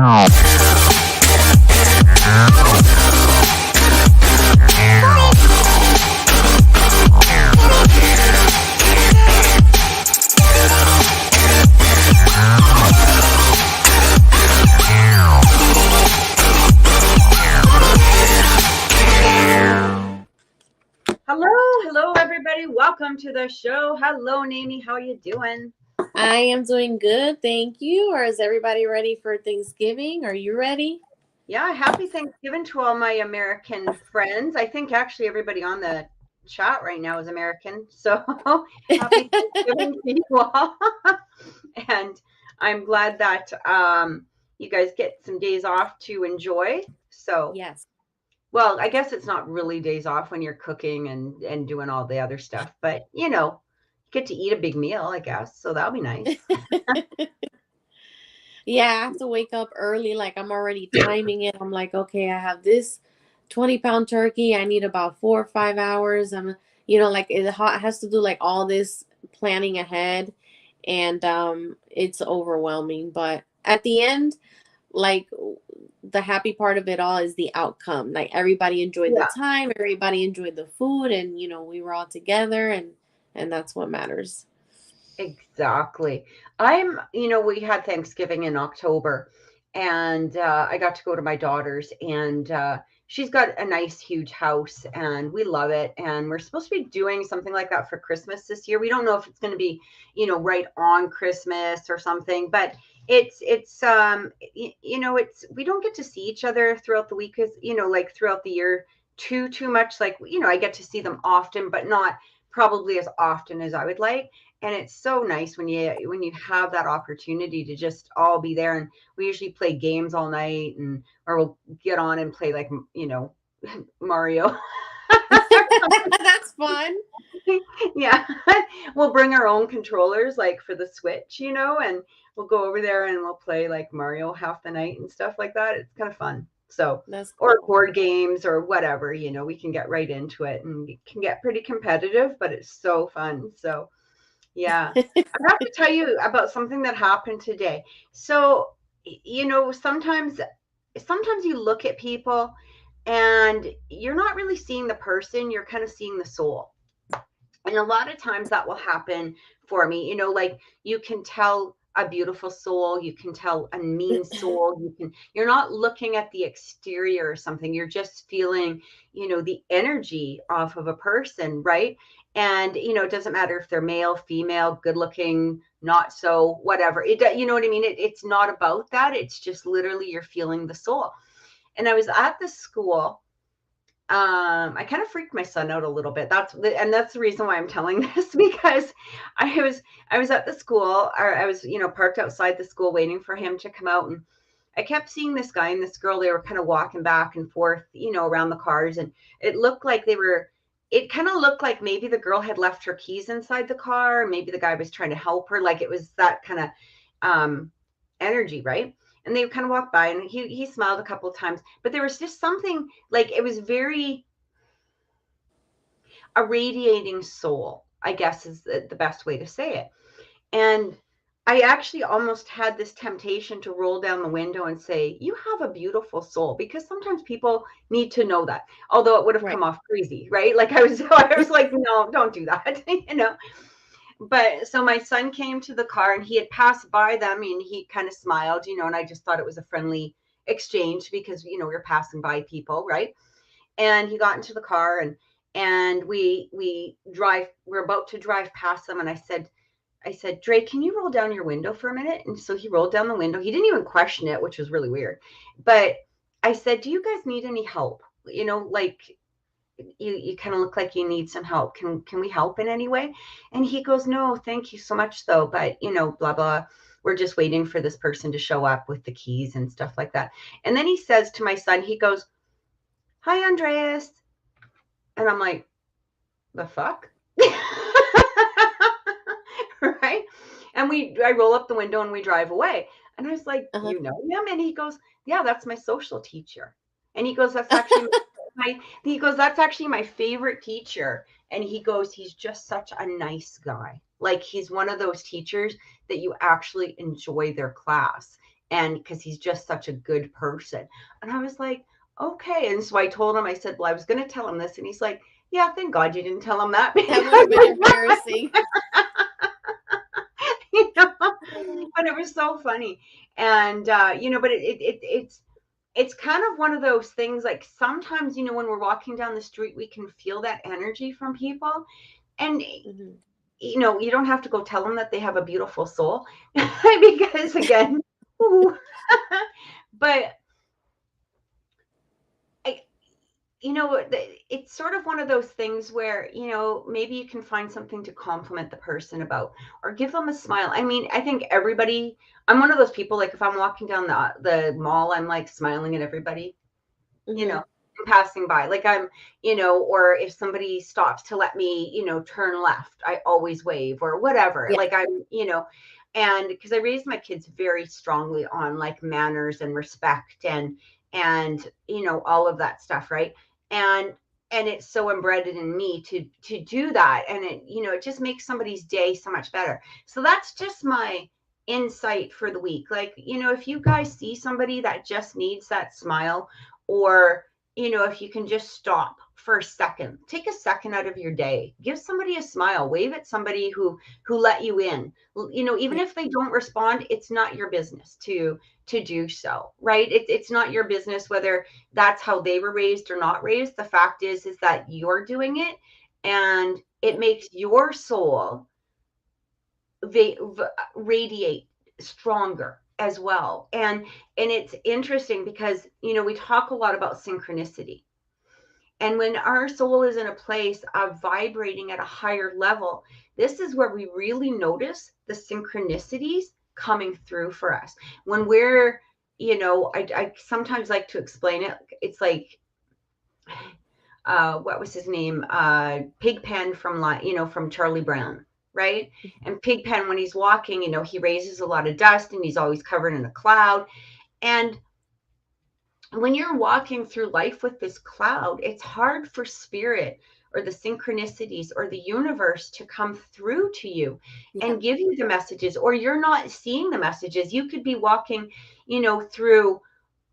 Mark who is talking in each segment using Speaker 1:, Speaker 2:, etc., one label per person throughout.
Speaker 1: Hello, everybody. Welcome to the show. Hello, Namie. How are you doing?
Speaker 2: I am doing good, thank you. Or is everybody ready for Thanksgiving? Are you ready?
Speaker 1: Yeah, happy Thanksgiving to all my American friends. I think actually everybody on the chat right now is American. So happy Thanksgiving to you all. And I'm glad that you guys get some days off to enjoy. So,
Speaker 2: Yes.
Speaker 1: well, I guess it's not really days off when you're cooking and doing all the other stuff, but you get to eat a big meal, I guess. So that'll be nice.
Speaker 2: Yeah, I have to wake up early. Like I'm already timing it. I'm like, okay, I have this 20-pound turkey. I need about 4 or 5 hours. Like it has to do like all this planning ahead, and it's overwhelming. But at the end, like the happy part of it all is the outcome. Like everybody enjoyed the time, everybody enjoyed the food, and we were all together, and that's what matters.
Speaker 1: Exactly. We had Thanksgiving in October, and I got to go to my daughter's, and she's got a nice, huge house, and we love it. And we're supposed to be doing something like that for Christmas this year. We don't know if it's going to be, right on Christmas or something, but it's we don't get to see each other throughout the week, because like throughout the year too much. Like I get to see them often, but not probably as often as I would like. And it's so nice when you have that opportunity to just all be there. And we usually play games all night, or we'll get on and play like Mario.
Speaker 2: That's fun.
Speaker 1: Yeah. We'll bring our own controllers, like for the Switch, and we'll go over there and we'll play like Mario half the night and stuff like that. It's kind of fun. So,
Speaker 2: That's cool.
Speaker 1: Or board games or whatever, we can get right into it, and it can get pretty competitive, but it's so fun. So yeah. I have to tell you about something that happened today. So, sometimes you look at people and you're not really seeing the person, you're kind of seeing the soul. And a lot of times that will happen for me. Like you can tell a beautiful soul, you can tell a mean soul, you're not looking at the exterior or something, you're just feeling, the energy off of a person, right? And it doesn't matter if they're male, female, good looking, not so, whatever. You know what I mean? It's not about that. It's just literally you're feeling the soul. And I was at the school. I kind of freaked my son out a little bit. That's the reason why I'm telling this, because I was at the school, or I was, parked outside the school waiting for him to come out. And I kept seeing this guy and this girl. They were kind of walking back and forth, around the cars. And it kind of looked like maybe the girl had left her keys inside the car. Maybe the guy was trying to help her. Like it was that kind of energy, right? And they kind of walked by, and he smiled a couple of times, but there was just something, like it was very a radiating soul, I guess is the best way to say it. And I actually almost had this temptation to roll down the window and say, "You have a beautiful soul," because sometimes people need to know that. Although it would have come off crazy, right? Like I was like, "No, don't do that," But so my son came to the car, and he had passed by them, and he kind of smiled, and I just thought it was a friendly exchange, because, we're passing by people, right? And he got into the car, and we're about to drive past them. And I said, "Drake, can you roll down your window for a minute?" And so he rolled down the window. He didn't even question it, which was really weird. But I said, "Do you guys need any help? Like, you kind of look like you need some help. Can we help in any way?" And he goes, "No, thank you so much though. But blah, blah. We're just waiting for this person to show up with the keys and stuff like that." And then he says to my son, he goes, "Hi, Andreas." And I'm like, the fuck? Right? And I roll up the window and we drive away. And I was like, "You know him?" And he goes, "Yeah, that's my social teacher." And he goes, "That's actually that's actually my favorite teacher." And he goes, "He's just such a nice guy. Like he's one of those teachers that you actually enjoy their class." And because he's just such a good person. And I was like, okay. And so I told him, I said, well, I was going to tell him this. And he's like, yeah, thank God you didn't tell him that.
Speaker 2: That would have been embarrassing.
Speaker 1: You know, but it was so funny. And, you know, but it's kind of one of those things, like sometimes, you know, when we're walking down the street, we can feel that energy from people. And,
Speaker 2: Mm-hmm.
Speaker 1: you know, you don't have to go tell them that they have a beautiful soul because again, but I, you know, it's sort of one of those things where, you know, maybe you can find something to compliment the person about or give them a smile. I mean, I think everybody, I'm one of those people, like if I'm walking down the mall, I'm like smiling at everybody, you
Speaker 2: Mm-hmm.
Speaker 1: know, passing by. Like I'm, you know, or if somebody stops to let me, you know, turn left, I always wave or whatever.
Speaker 2: Yeah.
Speaker 1: Like I'm, you know, and because I raised my kids very strongly on like manners and respect and you know all of that stuff, right? And and it's so embedded in me to do that, and it, you know, it just makes somebody's day so much better. So that's just my insight for the week. Like, you know, if you guys see somebody that just needs that smile, or you know, if you can just stop for a second, take a second out of your day, give somebody a smile, wave at somebody who let you in, you know, even
Speaker 2: Yeah.
Speaker 1: if they don't respond, it's not your business to do so, right? It's not your business whether that's how they were raised or not raised. The fact is that you're doing it, and it makes your soul radiate stronger as well. And it's interesting because, you know, we talk a lot about synchronicity, and when our soul is in a place of vibrating at a higher level, this is where we really notice the synchronicities coming through for us. When we're, you know, I sometimes like to explain it. It's like, what was his name? Pigpen from, you know, from Charlie Brown, right? And Pigpen, when he's walking, you know, he raises a lot of dust and he's always covered in a cloud. And when you're walking through life with this cloud, it's hard for spirit or the synchronicities or the universe to come through to you
Speaker 2: Yeah.
Speaker 1: and give you the messages, or you're not seeing the messages. You could be walking, you know, through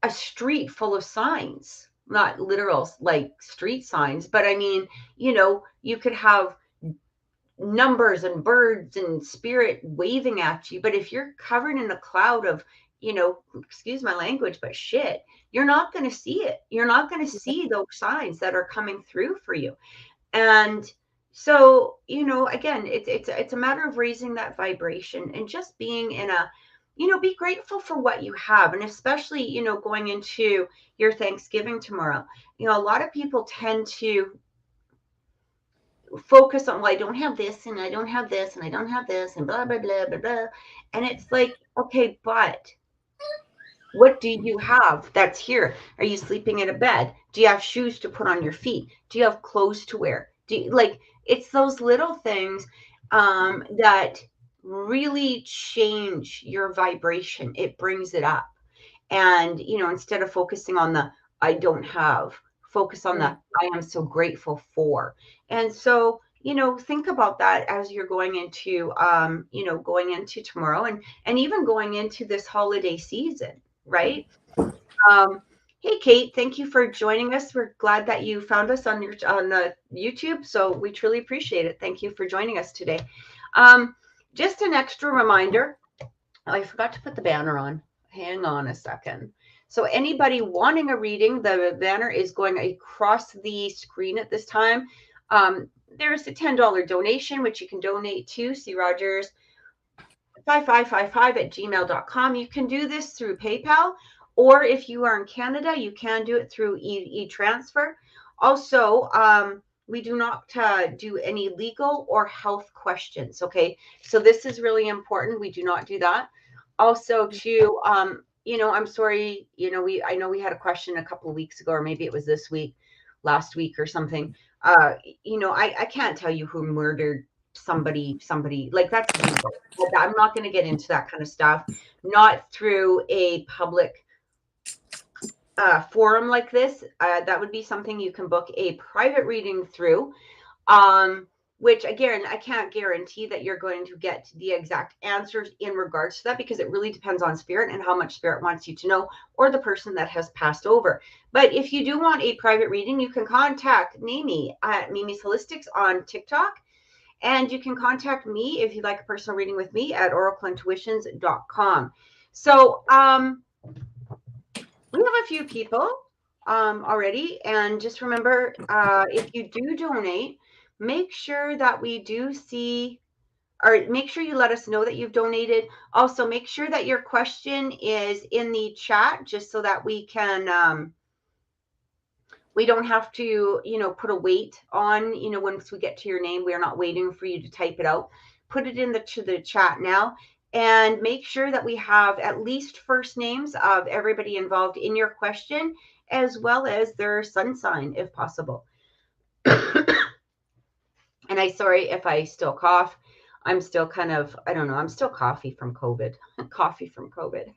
Speaker 1: a street full of signs, not literal like street signs, but I mean, you know, you could have numbers and birds and spirit waving at you. But if you're covered in a cloud of, you know, excuse my language, but shit, you're not going to see it. You're not going to
Speaker 2: Yeah.
Speaker 1: see those signs that are coming through for you. And so, you know, again, it's a matter of raising that vibration and just being in a, you know, be grateful for what you have. And especially, you know, going into your Thanksgiving tomorrow, you know, a lot of people tend to focus on, well, I don't have this and I don't have this and I don't have this and blah blah blah blah blah. And it's like, okay, but what do you have that's here? Are you sleeping in a bed? Do you have shoes to put on your feet? Do you have clothes to wear? Do you, like, it's those little things that really change your vibration. It brings it up. And, you know, instead of focusing on the I don't have, focus on the
Speaker 2: Right.
Speaker 1: I am so grateful for. And so, you know, think about that as you're going into, you know, going into tomorrow, and even going into this holiday season, right? Um, hey, Kate, thank you for joining us. We're glad that you found us on your on YouTube. So we truly appreciate it. Thank you for joining us today. Um, just an extra reminder. I forgot to put the banner on. Hang on a second. So anybody wanting a reading, the banner is going across the screen at this time. There's a $10 donation, which you can donate to C. Rogers 5555@gmail.com. You can do this through PayPal, or if you are in Canada, you can do it through e-transfer. Also, we do not do any legal or health questions. Okay, so this is really important. We do not do that. Also, to you know, I'm sorry. You know, I know we had a question a couple of weeks ago, or maybe it was this week, last week, or something. You know, I can't tell you who murdered somebody like that's legal. I'm not going to get into that kind of stuff, not through a public forum like this. That would be something you can book a private reading through. which again, I can't guarantee that you're going to get the exact answers in regards to that, because it really depends on spirit and how much spirit wants you to know, or the person that has passed over. But if you do want a private reading, you can contact Mimi at Mimi's Holistics on TikTok. And you can contact me if you'd like a personal reading with me at oracle-intuitions.com. So we have a few people already. And just remember, if you do donate, make sure that we do see, or make sure you let us know that you've donated. Also, make sure that your question is in the chat, just so that we can, we don't have to, put a wait on, once we get to your name, we're not waiting for you to type it out. Put it in the chat now, and make sure that we have at least first names of everybody involved in your question, as well as their sun sign, if possible. And sorry if I still cough. I'm still kind of, I don't know, I'm still coffee from COVID. Coffee from COVID.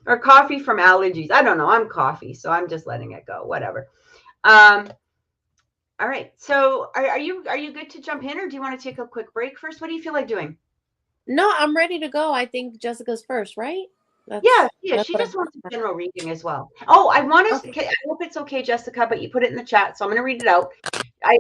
Speaker 1: Or coffee from allergies. I don't know. I'm coffee, so I'm just letting it go. Whatever. All right. So are you good to jump in, or do you want to take a quick break first? What do you feel like doing?
Speaker 2: No, I'm ready to go. I think Jessica's first, right?
Speaker 1: Yeah. She just wants a general reading as well. Oh, I hope it's okay, Jessica, but you put it in the chat, so I'm going to read it out. I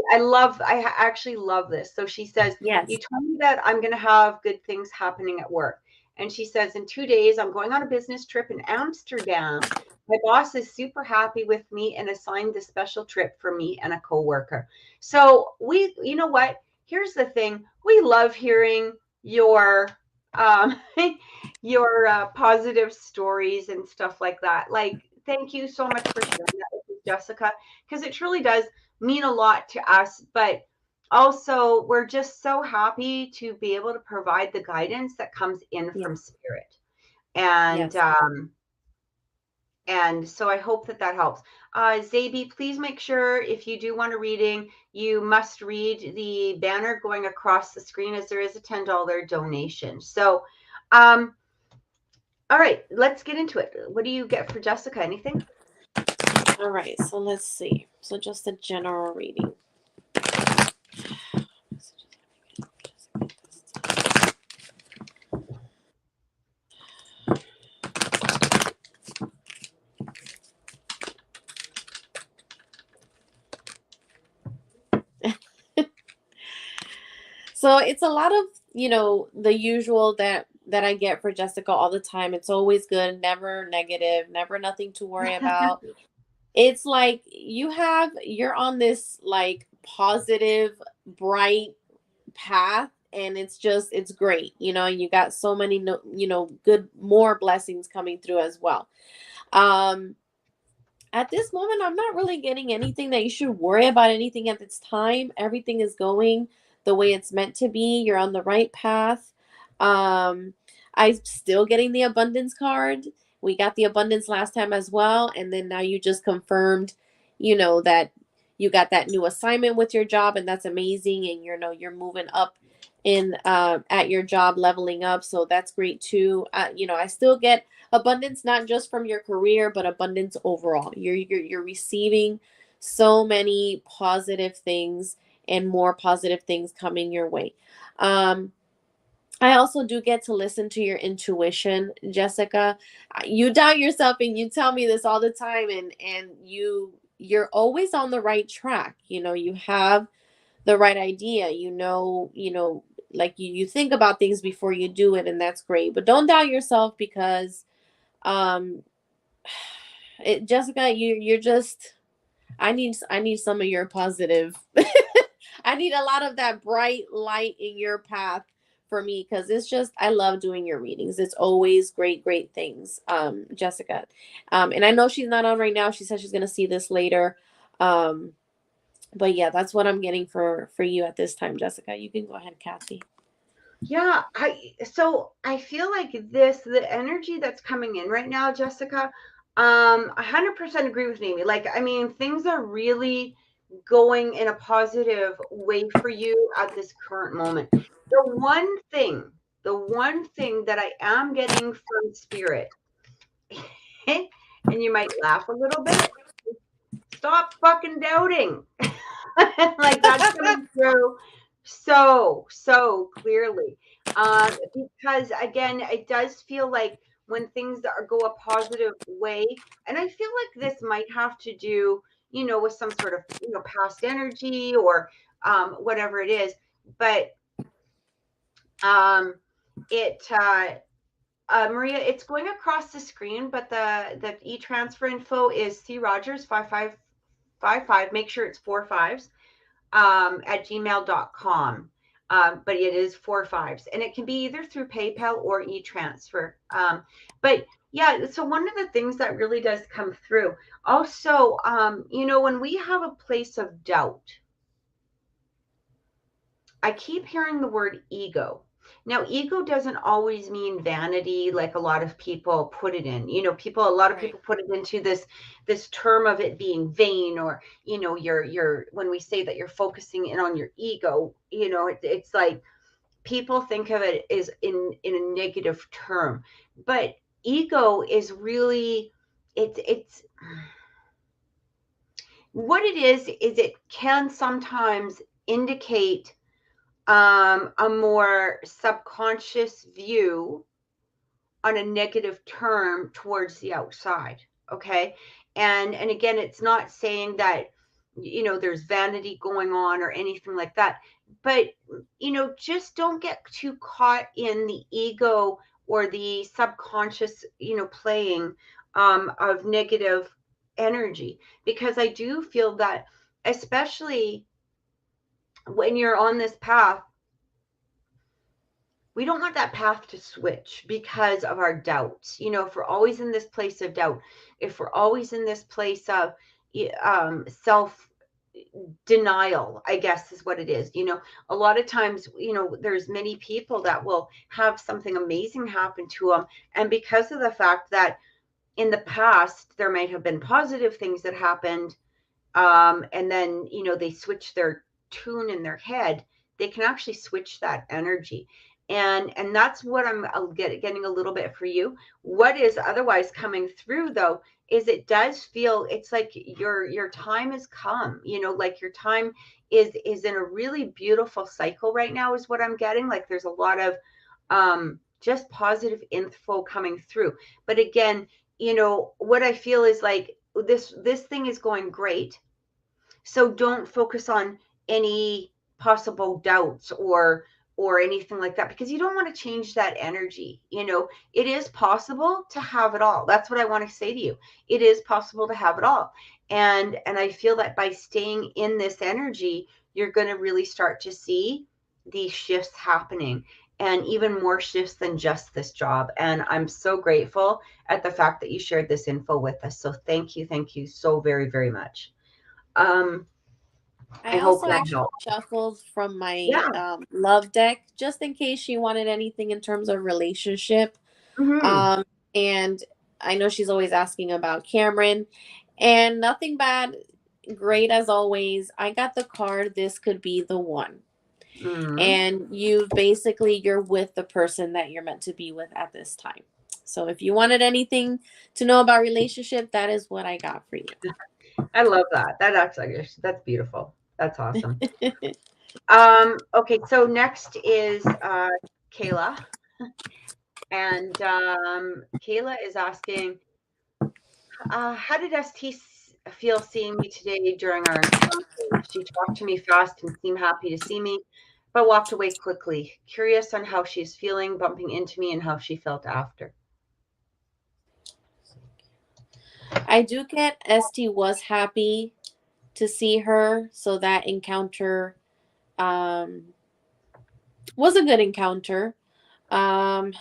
Speaker 1: actually love this. So she says,
Speaker 2: yes,
Speaker 1: you told me that I'm going to have good things happening at work. And she says, in 2 days, I'm going on a business trip in Amsterdam. My boss is super happy with me and assigned this special trip for me and a coworker. So you know what? Here's the thing. We love hearing your your positive stories and stuff like that. Like, thank you so much for sharing that with Jessica, because it truly does mean a lot to us. But also, we're just so happy to be able to provide the guidance that comes in from spirit. And and so I hope that helps. Zabi, please make sure if you do want a reading, you must read the banner going across the screen, as there is a $10 donation. So, all right, let's get into it. What do you get for Jessica? Anything?
Speaker 2: All right, so let's see. So just a general reading. So it's a lot of, the usual that I get for Jessica all the time. It's always good, never negative, never nothing to worry about. It's like you're on this like positive, bright path, and it's great. You got so many, good, more blessings coming through as well. At this moment, I'm not really getting anything that you should worry about anything at this time. Everything is going the way it's meant to be. You're on the right path. I'm still getting the abundance card. We got the abundance last time as well. And then now you just confirmed, that you got that new assignment with your job, and that's amazing. And you're moving up in at your job, leveling up. So that's great too. I still get abundance, not just from your career, but abundance overall. You're receiving so many positive things, and more positive things coming your way. I also do get to listen to your intuition, Jessica. You doubt yourself, and you tell me this all the time, and you're always on the right track. You have the right idea. Like you think about things before you do it, and that's great. But don't doubt yourself, because Jessica, you're just, I need some of your positive. I need a lot of that bright light in your path for me, because it's just, I love doing your readings. It's always great things, Jessica. And I know she's not on right now. She said she's gonna see this later. But yeah, that's what I'm getting for you at this time, Jessica. You can go ahead, Kathy.
Speaker 1: Yeah, I feel like the energy that's coming in right now, Jessica, 100% agree with Amy. Like, I mean, things are really going in a positive way for you at this current moment. The one thing that I am getting from spirit, and you might laugh a little bit, stop fucking doubting. Like that's coming through so clearly. Because again, it does feel like when things go a positive way, and I feel like this might have to do, with some sort of, past energy or whatever it is. But it Maria, it's going across the screen, but the e-transfer info is C Rogers 5555. Make sure it's 4 5s at gmail.com. But it is 4 5s, and it can be either through PayPal or e-transfer. But yeah, so one of the things that really does come through also, when we have a place of doubt, I keep hearing the word ego. Now, ego doesn't always mean vanity, like a lot of people put it in. A lot of people put it into this term of it being vain, or you're when we say that you're focusing in on your ego, it's like people think of it as in a negative term, but ego is really it's what it is it can sometimes indicate a more subconscious view on a negative term towards the outside. Okay. And again, it's not saying that, there's vanity going on or anything like that, but, just don't get too caught in the ego or the subconscious, playing of negative energy, because I do feel that, especially when you're on this path, we don't want that path to switch because of our doubts. If we're always in this place of doubt, if we're always in this place of self denial, I guess is what it is. A lot of times, there's many people that will have something amazing happen to them. And because of the fact that in the past, there might have been positive things that happened, and then, they switch their tune in their head, they can actually switch that energy. And that's what I'll getting a little bit for you. What is otherwise coming through, though, is it does feel it's like your time has come, like your time is in a really beautiful cycle right now, is what I'm getting. Like there's a lot of just positive info coming through. But again, what I feel is like this thing is going great. So don't focus on any possible doubts or anything like that, because you don't want to change that energy. It is possible to have it all. That's what I want to say to you. It is possible to have it all. And I feel that by staying in this energy, you're going to really start to see these shifts happening, and even more shifts than just this job. And I'm so grateful at the fact that you shared this info with us. So thank you so very, very much. I
Speaker 2: I
Speaker 1: hope
Speaker 2: also
Speaker 1: that
Speaker 2: actually
Speaker 1: helps.
Speaker 2: shuffled from my
Speaker 1: Yeah.
Speaker 2: love deck just in case she wanted anything in terms of relationship.
Speaker 1: Mm-hmm.
Speaker 2: Um, and I know she's always asking about Cameron, and nothing bad. Great as always. I got the card. This could be the one.
Speaker 1: Mm-hmm.
Speaker 2: And you're with the person that you're meant to be with at this time. So if you wanted anything to know about relationship, that is what I got for
Speaker 1: I love that. That's beautiful. That's awesome.
Speaker 2: you.
Speaker 1: Okay, so next is Kayla. And Kayla is asking, how did ST feel seeing me today during our encounter? She talked to me fast and seemed happy to see me, but walked away quickly. Curious on how she's feeling bumping into me and how she felt after.
Speaker 2: I do get ST was happy to see her, so that encounter um, was a good encounter. Um,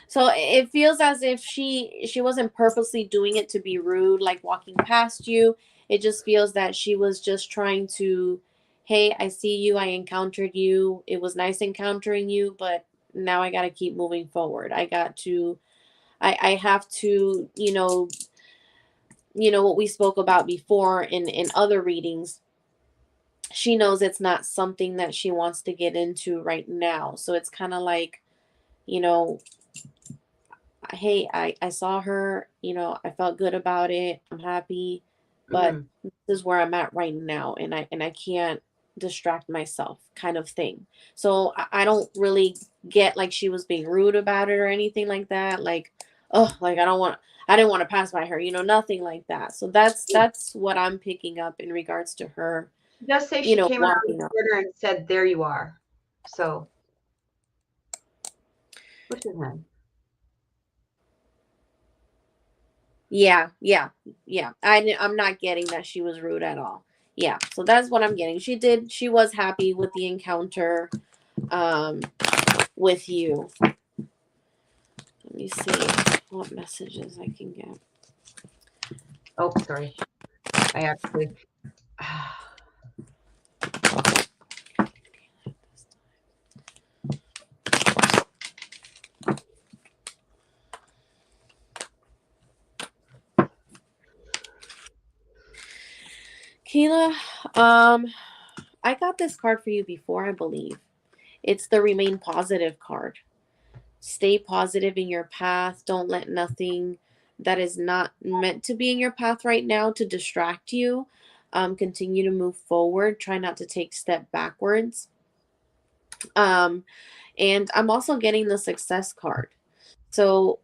Speaker 2: so it feels as if she wasn't purposely doing it to be rude, like walking past you. It just feels that she was just trying to, hey, I see you, I encountered you. It was nice encountering you, but now I got to keep moving forward. I have to, what we spoke about before in other readings. She knows it's not something that she wants to get into right now. So it's kind of like, you know, hey, I saw her, I felt good about it. I'm happy, but
Speaker 1: Mhm.
Speaker 2: this is where I'm at right now, and I can't distract myself, kind of thing. So I don't really get like she was being rude about it or anything like that. Like, oh, like I didn't want to pass by her, nothing like that. So that's what I'm picking up in regards to her,
Speaker 1: Just say she came around the
Speaker 2: walking up.
Speaker 1: corner and said, "There you are." So, which is nice.
Speaker 2: Yeah, yeah, yeah. I'm not getting that she was rude at all. Yeah, so that's what I'm getting. She was happy with the encounter um with you. Let me see what messages I can get.
Speaker 1: Oh, sorry. I actually.
Speaker 2: Kayla, I got this card for you before, I believe. It's the remain positive card. Stay positive in your path. Don't let nothing that is not meant to be in your path right now to distract you. Continue to move forward. Try not to take step backwards. Um, and I'm also getting the success card. So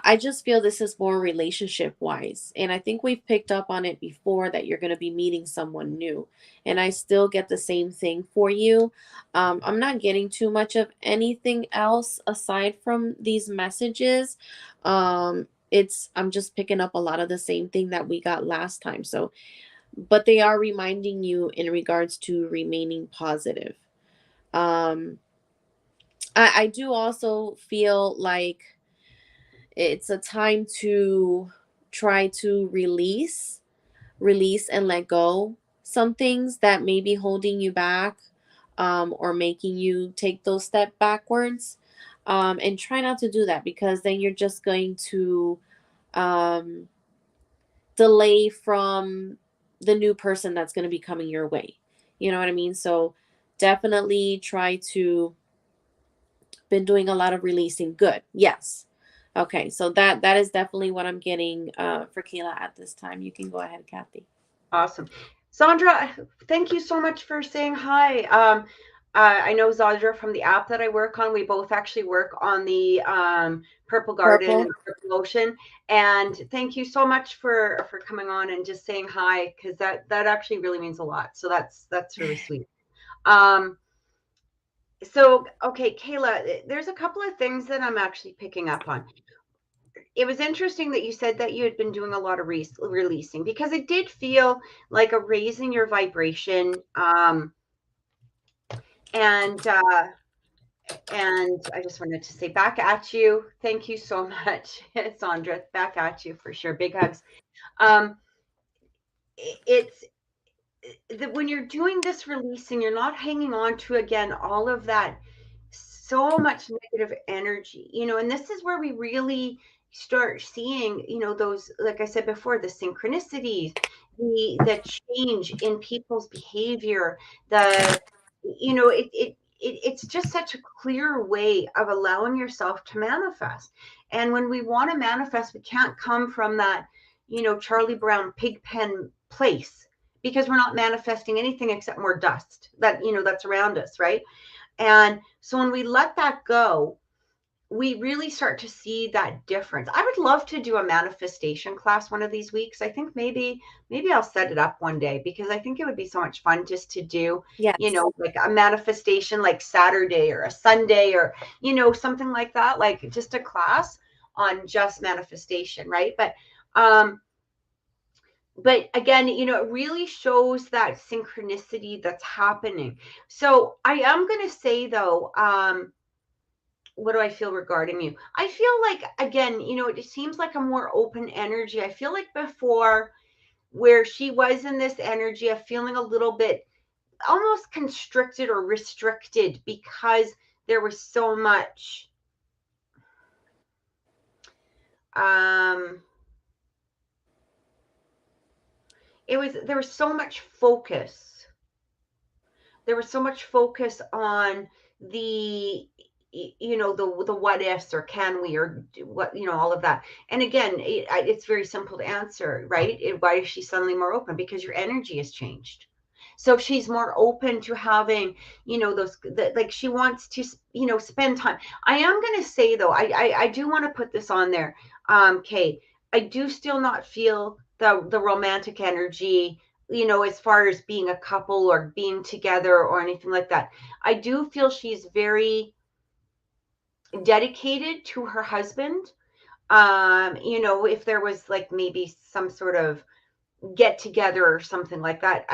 Speaker 2: I just feel this is more relationship wise. And I think we've picked up on it before that you're going to be meeting someone new. And I still get the same thing for you. I'm not getting too much of anything else aside from these messages. I'm just picking up a lot of the same thing that we got last time. So, but they are reminding you in regards to remaining positive. Um, I do also feel like it's a time to try to release and let go some things that may be holding you back, or making you take those step backwards, and try not to do that, because then you're just going to um, delay from the new person that's going to be coming your way. You know what I mean? So definitely try to been doing a lot of releasing. Good. Yes. Okay. So that is definitely what I'm getting for Kayla at this time. You can go ahead, Kathy.
Speaker 1: Awesome. Sandra, thank you so much for saying hi. I know Sandra from the app that I work on. We both actually work on the Purple Garden and
Speaker 2: Purple.
Speaker 1: Purple Ocean. And thank you so much for coming on and just saying hi, because that actually really means a lot. So that's really sweet. Um, so okay, Kayla, there's a couple of things that I'm actually picking up on. It was interesting that you said that you had been doing a lot of releasing, because it did feel like a raising your vibration. And I just wanted to say back at you. Thank you so much, Sandra. Back at you for sure. Big hugs. Um, it's that when you're doing this releasing, you're not hanging on to, again, all of that, so much negative energy, and this is where we really start seeing, those, like I said before, the synchronicities, the change in people's behavior, the, it's just such a clear way of allowing yourself to manifest. And when we want to manifest, we can't come from that, Charlie Brown pig pen place, because we're not manifesting anything except more dust that's around us, right? And so when we let that go, we really start to see that difference. I would love to do a manifestation class one of these weeks. I think maybe I'll set it up one day, because I think it would be so much fun just to do,
Speaker 2: Yes.
Speaker 1: like a manifestation, like Saturday or a Sunday, or something like that, like just a class on just manifestation, right? But again, it really shows that synchronicity that's happening. So I am going to say, though, what do I feel regarding you? I feel like, again, it seems like a more open energy. I feel like before, where she was in this energy of feeling a little bit almost constricted or restricted, because there was so much um there was so much focus. There was so much focus on the you know, the what ifs, or can we, or what, you know, all of that. And again, it's very simple to answer, right? Why is she suddenly more open? Because your energy has changed. So she's more open to having, you know, like she wants to, you know, spend time. I am going to say though, I do want to put this on there. Kay, I do still not feel the romantic energy, you know, as far as being a couple or being together or anything like that. I do feel she's very dedicated to her husband. You know, if there was like maybe some sort of get together or something like that,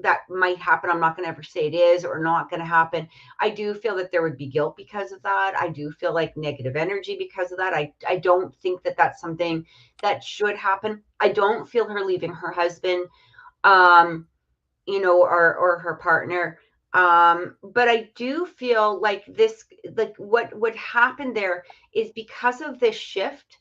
Speaker 1: that might happen. I'm not going to ever say it is or not going to happen. I do feel that there would be guilt because of that. I do feel like negative energy because of that. I don't think that that's something that should happen. I don't feel her leaving her husband, you know, or her partner. But I do feel like this, like what happened there is because of this shift.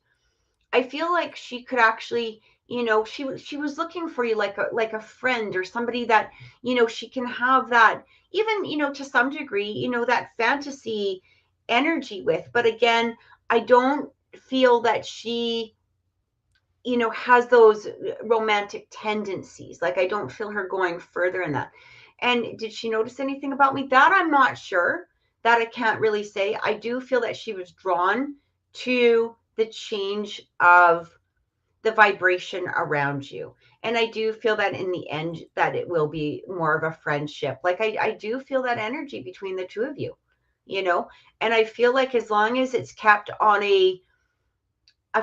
Speaker 1: I feel like she could actually, you know, she was looking for you like a friend or somebody that, you know, she can have that, even, you know, to some degree, you know, that fantasy energy with. But again, I don't feel that she, you know, has those romantic tendencies. Like I don't feel her going further in that. And did she notice anything about me? That I'm not sure. That I can't really say. I do feel that she was drawn to the change of the vibration around you. And I do feel that in the end that it will be more of a friendship. Like I do feel that energy between the two of you, you know. And I feel like as long as it's kept on a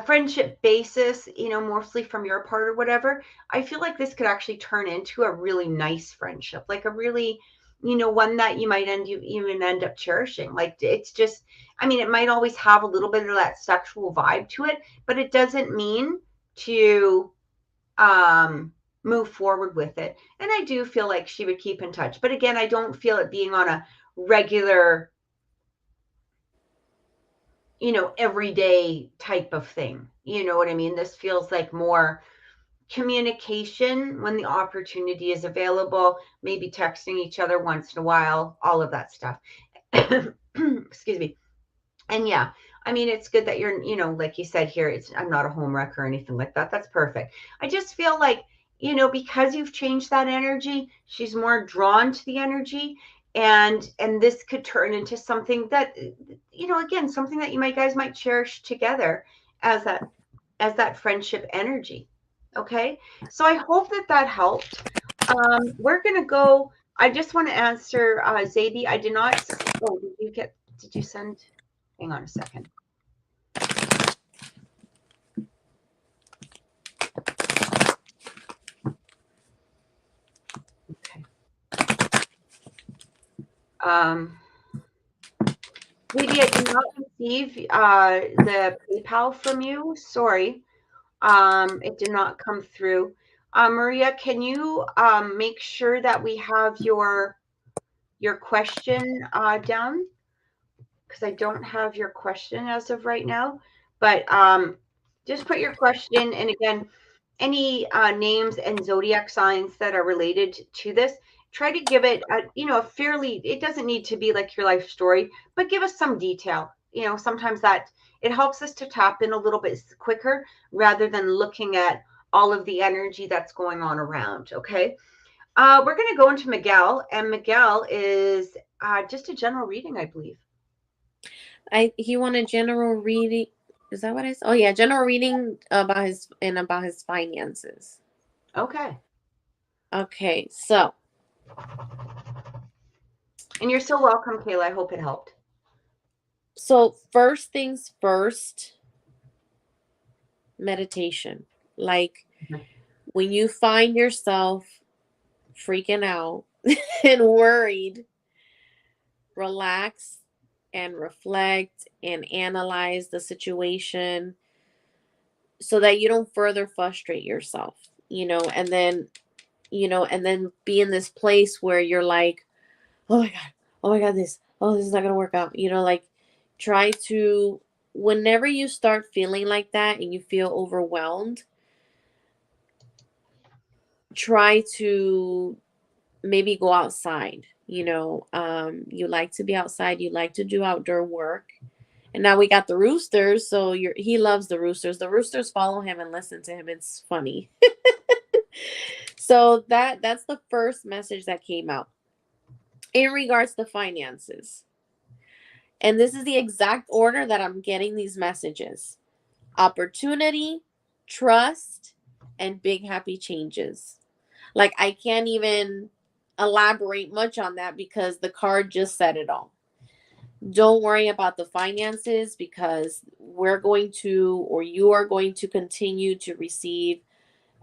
Speaker 1: friendship basis, you know, mostly from your part or whatever, I feel like this could actually turn into a really nice friendship, like a really, you know, one that you might even end up cherishing. Like it's just, I mean, it might always have a little bit of that sexual vibe to it, but it doesn't mean to move forward with it. And I do feel like she would keep in touch. But again, I don't feel it being on a regular, you know, everyday type of thing. You know what I mean? This feels like more communication when the opportunity is available, maybe texting each other once in a while, all of that stuff. Excuse me. And yeah, I mean, it's good that you're, you know, like you said here, I'm not a home wrecker or anything like that. That's perfect. I just feel like, you know, because you've changed that energy, she's more drawn to the energy. And this could turn into something that, you know, again, something that guys might cherish together as that friendship energy. Okay. So I hope that helped. We're going to go. I just want to answer, Zabi. I did not. Oh, did you send? Hang on a second. Okay. Maybe I did not receive the PayPal from you. Sorry. It did not come through. Maria, can you make sure that we have your question down? Because I don't have your question as of right now. But just put your question. And again, any names and zodiac signs that are related to this, try to give it a fairly, it doesn't need to be like your life story, but give us some detail. You know, sometimes that it helps us to tap in a little bit quicker rather than looking at all of the energy that's going on around. Okay. We're going to go into Miguel, and Miguel is just a general reading, I believe.
Speaker 2: He wanted general reading. Is that what I said? Oh yeah, general reading about his finances.
Speaker 1: Okay.
Speaker 2: Okay, so.
Speaker 1: And you're so welcome, Kayla. I hope it helped.
Speaker 2: So first things first, meditation. Like when you find yourself freaking out and worried, relax and reflect and analyze the situation so that you don't further frustrate yourself, and then be in this place where you're like, oh my god, this is not gonna work out, like try to, whenever you start feeling like that and you feel overwhelmed, try to maybe go outside. You know, you like to be outside, you like to do outdoor work. And now we got the roosters, so he loves the roosters. The roosters follow him and listen to him. It's funny. So that's the first message that came out in regards to finances. And this is the exact order that I'm getting these messages: opportunity, trust, and big happy changes. Like, I can't even elaborate much on that because the card just said it all. Don't worry about the finances, because we're going to, or you are going to continue to receive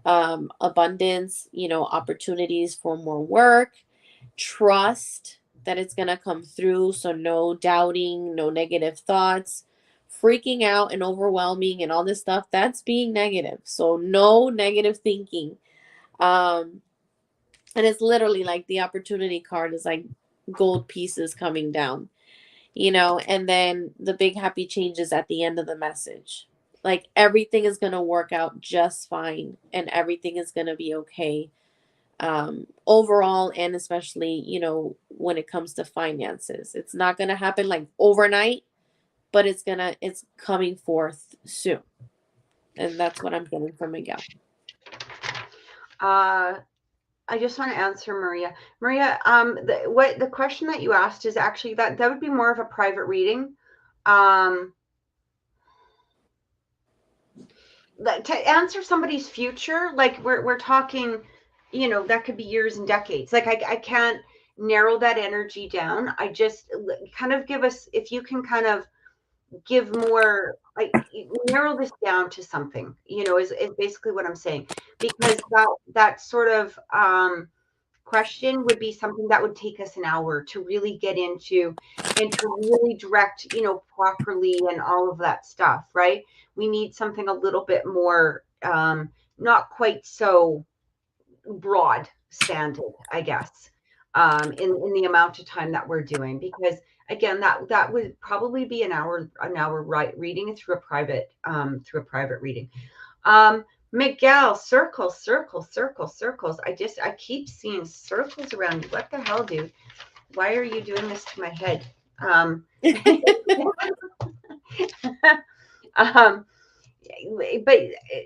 Speaker 2: abundance, opportunities for more work. Trust that it's going to come through. So no doubting, no negative thoughts, freaking out and overwhelming and all this stuff. That's being negative. So no negative thinking. And it's literally like the opportunity card is like gold pieces coming down, and then the big happy changes at the end of the message. Like, everything is going to work out just fine and everything is going to be okay. Overall, and especially, when it comes to finances, it's not going to happen like overnight, but it's coming forth soon. And that's what I'm getting from Miguel.
Speaker 1: I just want to answer Maria. Maria, the question that you asked is actually that would be more of a private reading. To answer somebody's future, like we're talking, that could be years and decades. Like I can't narrow that energy down. I just kind of give us, if you can kind of give more, like narrow this down to something, is basically what I'm saying, because that sort of question would be something that would take us an hour to really get into and to really direct, properly and all of that stuff, right? We need something a little bit more, not quite so broad standard, I guess, in the amount of time that we're doing, because again, that would probably be an hour right reading it through a private reading. Miguel, circles, circles, circles, circles. I keep seeing circles around you. What the hell, dude? Why are you doing this to my head? But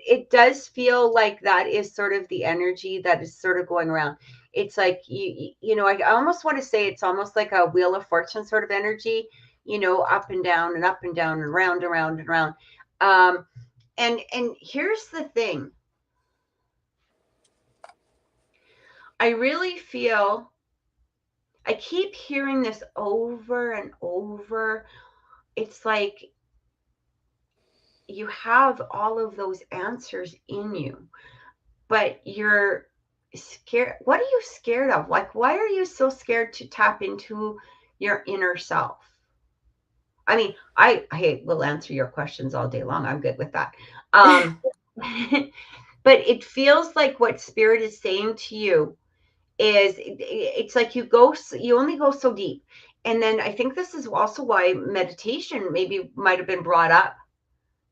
Speaker 1: it does feel like that is sort of the energy that is sort of going around. It's like, I almost want to say it's almost like a Wheel of Fortune sort of energy, up and down and up and down and round and round and round. And here's the thing. I really feel, I keep hearing this over and over. It's like you have all of those answers in you, but you're scared. What are you scared of? Like, why are you so scared to tap into your inner self? I mean, I will answer your questions all day long. I'm good with that. But it feels like what Spirit is saying to you is, it's like you only go so deep. And then I think this is also why meditation maybe might have been brought up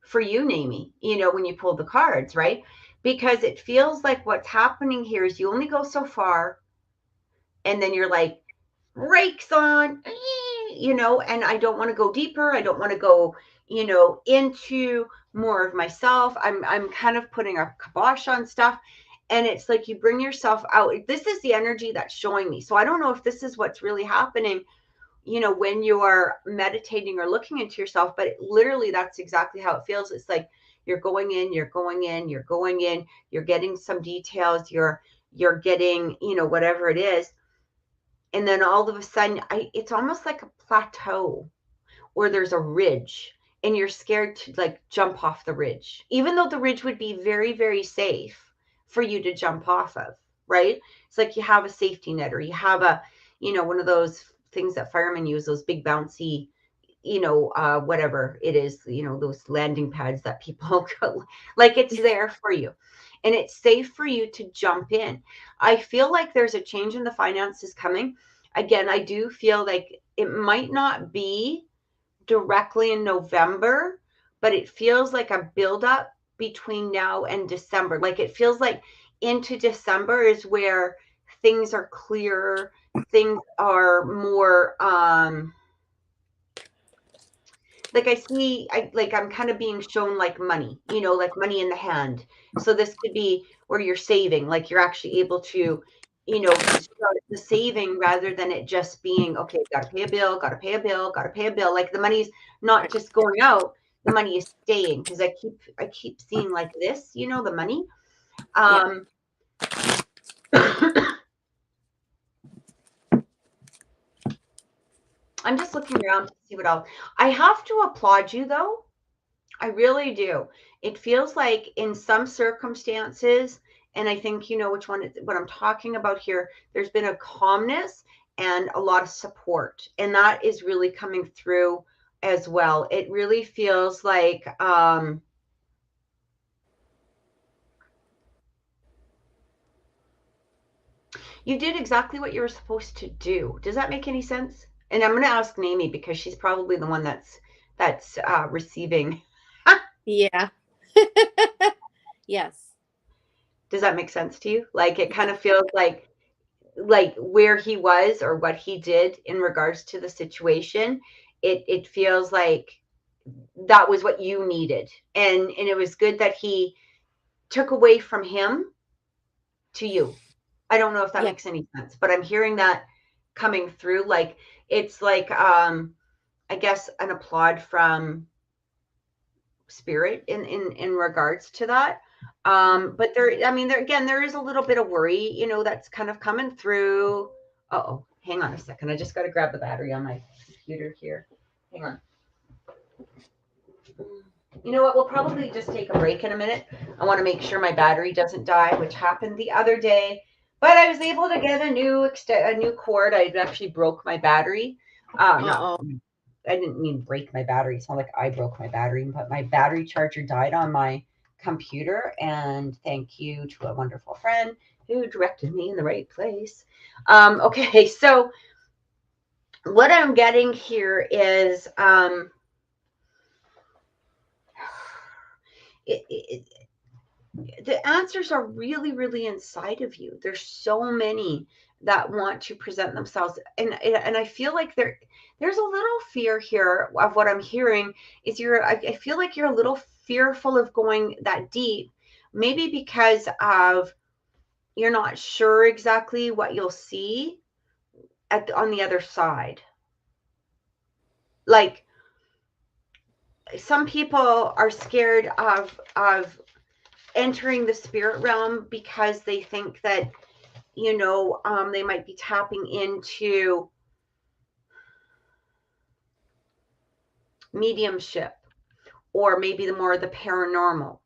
Speaker 1: for you, Namie, when you pulled the cards, right? Because it feels like what's happening here is you only go so far, and then you're like, brakes on, and I don't want to go deeper. I don't want to go, into more of myself. I'm kind of putting a kibosh on stuff. And it's like you bring yourself out. This is the energy that's showing me. So I don't know if this is what's really happening, when you are meditating or looking into yourself, but literally that's exactly how it feels. It's like you're going in, you're going in, you're going in, you're getting some details, you're getting, whatever it is. And then all of a sudden, it's almost like a plateau, or there's a ridge, and you're scared to like jump off the ridge, even though the ridge would be very, very safe for you to jump off of, right? It's like you have a safety net, or you have a, one of those things that firemen use, those big bouncy, whatever it is, those landing pads that people go, like it's there for you. And it's safe for you to jump in. I feel like there's a change in the finances coming. Again, I do feel like it might not be directly in November, but it feels like a buildup between now and December. Like it feels like into December is where things are clearer, things are more like I see, I'm kind of being shown like money, like money in the hand. So this could be where you're saving, like you're actually able to, start the saving rather than it just being, okay, got to pay a bill, got to pay a bill, got to pay a bill. Like the money's not just going out, the money is staying, because I keep seeing like this, the money.
Speaker 2: Yeah.
Speaker 1: I'm just looking around to see what else. I have to applaud you though. I really do. It feels like in some circumstances, and I think you know which one what I'm talking about here, there's been a calmness and a lot of support. And that is really coming through as well. It really feels like you did exactly what you were supposed to do. Does that make any sense? And I'm going to ask Naomi because she's probably the one that's receiving.
Speaker 2: Yeah. Yes.
Speaker 1: Does that make sense to you? Like it kind of feels like where he was or what he did in regards to the situation, it feels like that was what you needed. And it was good that he took away from him to you. I don't know if that
Speaker 2: Yeah.
Speaker 1: makes any sense, but I'm hearing that coming through. Like it's like I guess an applaud from spirit in regards to that. But there is a little bit of worry, that's kind of coming through. Oh, hang on a second. I just got to grab the battery on my computer here. Hang on. You know what? We'll probably just take a break in a minute. I want to make sure my battery doesn't die, which happened the other day. But I was able to get a new cord. I actually broke my battery. No, I didn't mean break my battery. It's not like I broke my battery, but my battery charger died on my computer. And thank you to a wonderful friend who directed me in the right place. Okay, so what I'm getting here is the answers are really, really inside of you. There's so many that want to present themselves, and I feel like there's a little fear here of what I'm hearing is I feel like you're a little fearful of going that deep, maybe because of you're not sure exactly what you'll see on the other side. Like some people are scared of entering the spirit realm because they think that they might be tapping into mediumship or maybe the paranormal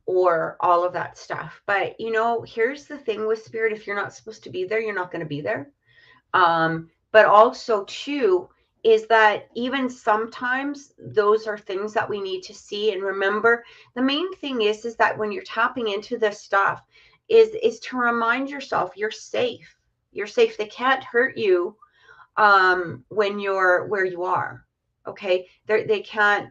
Speaker 1: or all of that stuff. But here's the thing with spirit: if you're not supposed to be there, you're not going to be there. But also too is that even sometimes those are things that we need to see and remember. The main thing is that when you're tapping into this stuff is to remind yourself you're safe. You're safe. They can't hurt you when you're where you are. Okay, they can't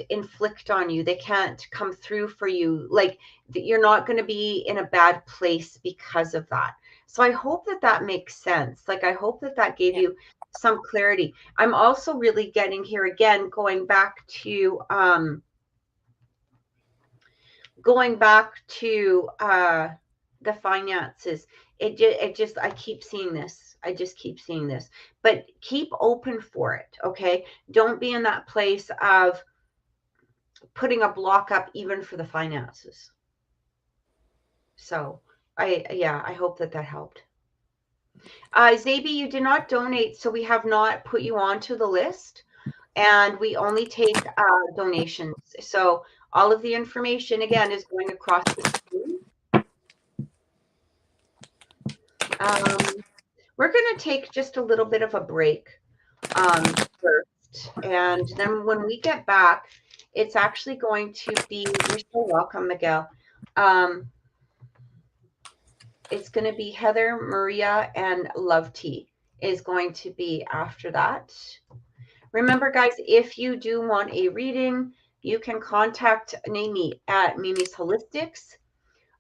Speaker 1: inflict on you. They can't come through for you. Like you're not going to be in a bad place because of that. So I hope that makes sense. Like I hope that gave you some clarity. I'm also really getting here again, going back to the finances. I keep seeing this. I just keep seeing this. But keep open for it, okay? Don't be in that place of putting a block up even for the finances. So I hope that helped. Zabi, you did not donate, so we have not put you onto the list, and we only take donations. So all of the information again is going across the screen. We're going to take just a little bit of a break first, and then when we get back, it's actually going to be, you're so welcome, Miguel. It's going to be Heather, Maria, and Love Tea is going to be after that. Remember, guys, if you do want a reading, you can contact Mimi at Mimi's Holistics.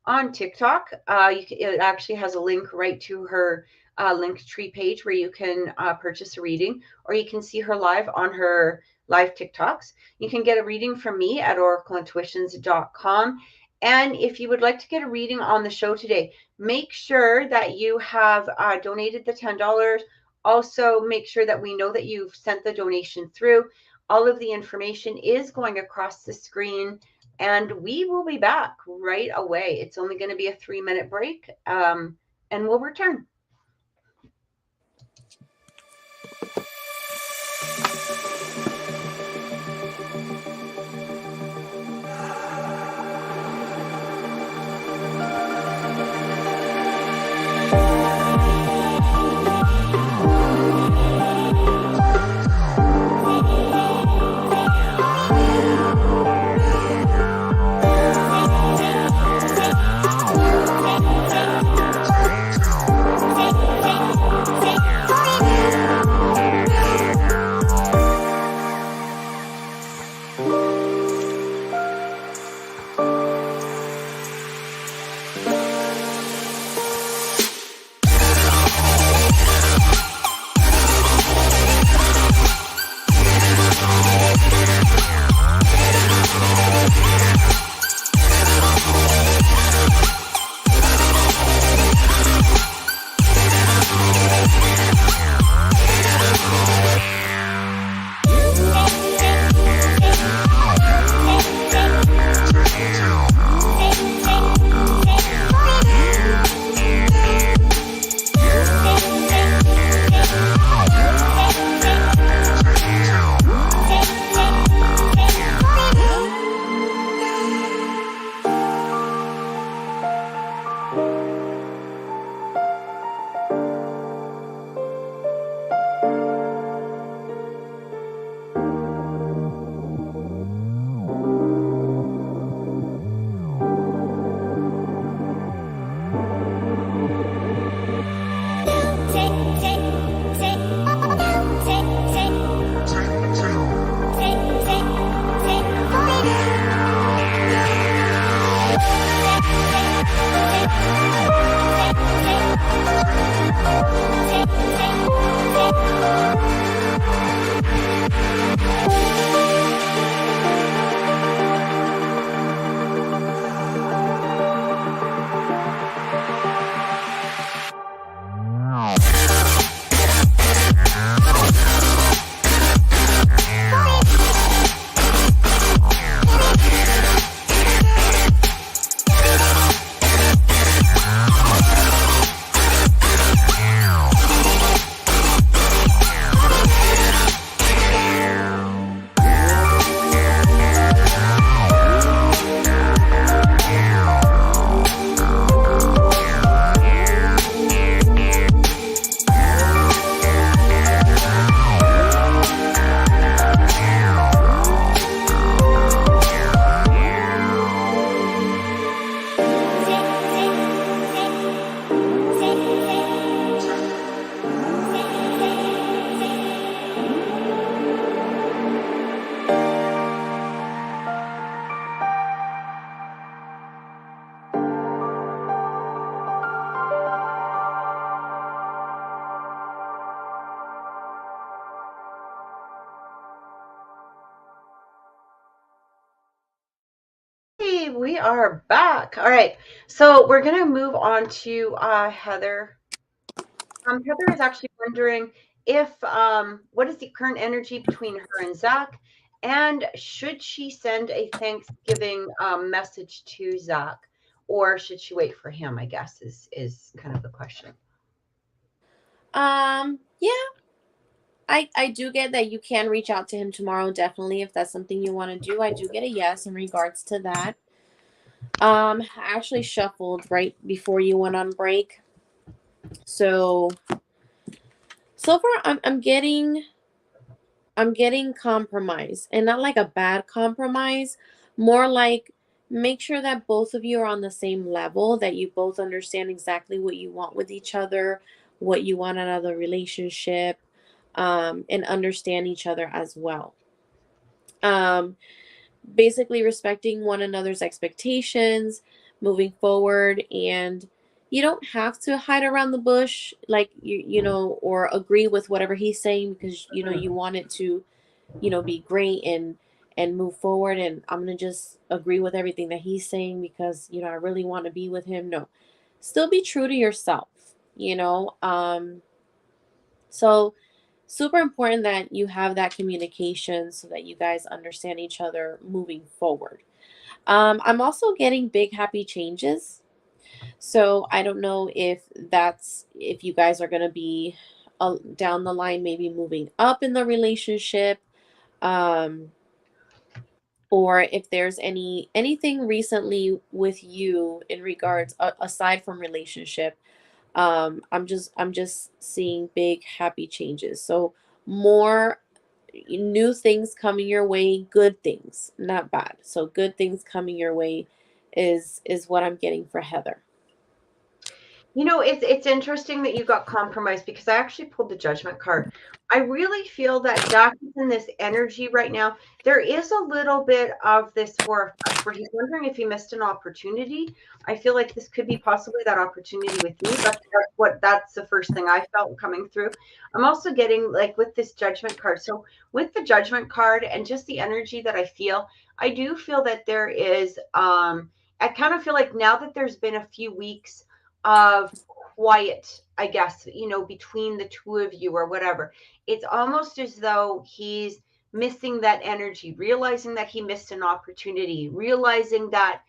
Speaker 1: on TikTok. It actually has a link right to her Linktree page where you can purchase a reading, or you can see her live on her live TikToks. You can get a reading from me at oracle-intuitions.com. And if you would like to get a reading on the show today, make sure that you have donated the $10. Also, make sure that we know that you've sent the donation through. All of the information is going across the screen, and we will be back right away. It's only going to be a 3-minute break, and we'll return. We are back. All right. So we're going to move on to Heather. Heather is actually wondering if what is the current energy between her and Zach, and should she send a Thanksgiving message to Zach, or should she wait for him? I guess is kind of the question.
Speaker 2: Yeah. I do get that you can reach out to him tomorrow, definitely, if that's something you want to do. I do get a yes in regards to that. I actually shuffled right before you went on break. So far I'm getting compromise, and not like a bad compromise, more like make sure that both of you are on the same level, that you both understand exactly what you want with each other, what you want out of the relationship, and understand each other as well. Basically respecting one another's expectations, moving forward. And you don't have to hide around the bush, like you know, or agree with whatever he's saying, because you know you want it to, you know, be great and move forward. And I'm gonna just agree with everything that he's saying because, you know, I really want to be with him. No, still be true to yourself, you know. So super important that you have that communication so that you guys understand each other moving forward. I'm also getting big happy changes. So I don't know if that's, if you guys are going to be down the line, maybe moving up in the relationship, um, or if there's anything recently with you in regards, aside from relationship. I'm just seeing big happy changes. So more new things coming your way, good things, not bad. So good things coming your way is what I'm getting for Heather.
Speaker 1: You know, it's interesting that you got compromised because I actually pulled the Judgment card. I really feel that Jack is in this energy right now. There is a little bit of this Four of Cups where he's wondering if he missed an opportunity. I feel like this could be possibly that opportunity with you. That's the first thing I felt coming through. I'm also getting like with this Judgment card. So with the Judgment card and just the energy that I do feel that there is I kind of feel like now that there's been a few weeks of quiet, I guess, you know, between the two of you or whatever. It's almost as though he's missing that energy, realizing that he missed an opportunity, realizing that,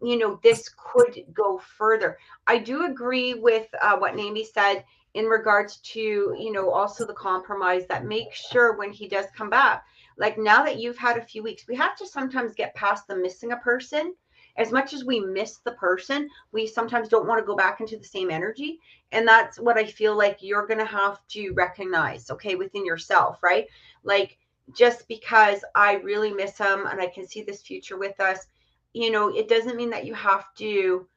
Speaker 1: you know, this could go further. I do agree with what Naomi said in regards to, you know, also the compromise that make sure when he does come back, like now that you've had a few weeks, we have to sometimes get past the missing a person. As much as we miss the person, we sometimes don't want to go back into the same energy. And that's what I feel like you're going to have to recognize, okay, within yourself, right? Like, just because I really miss him and I can see this future with us, you know, it doesn't mean that you have to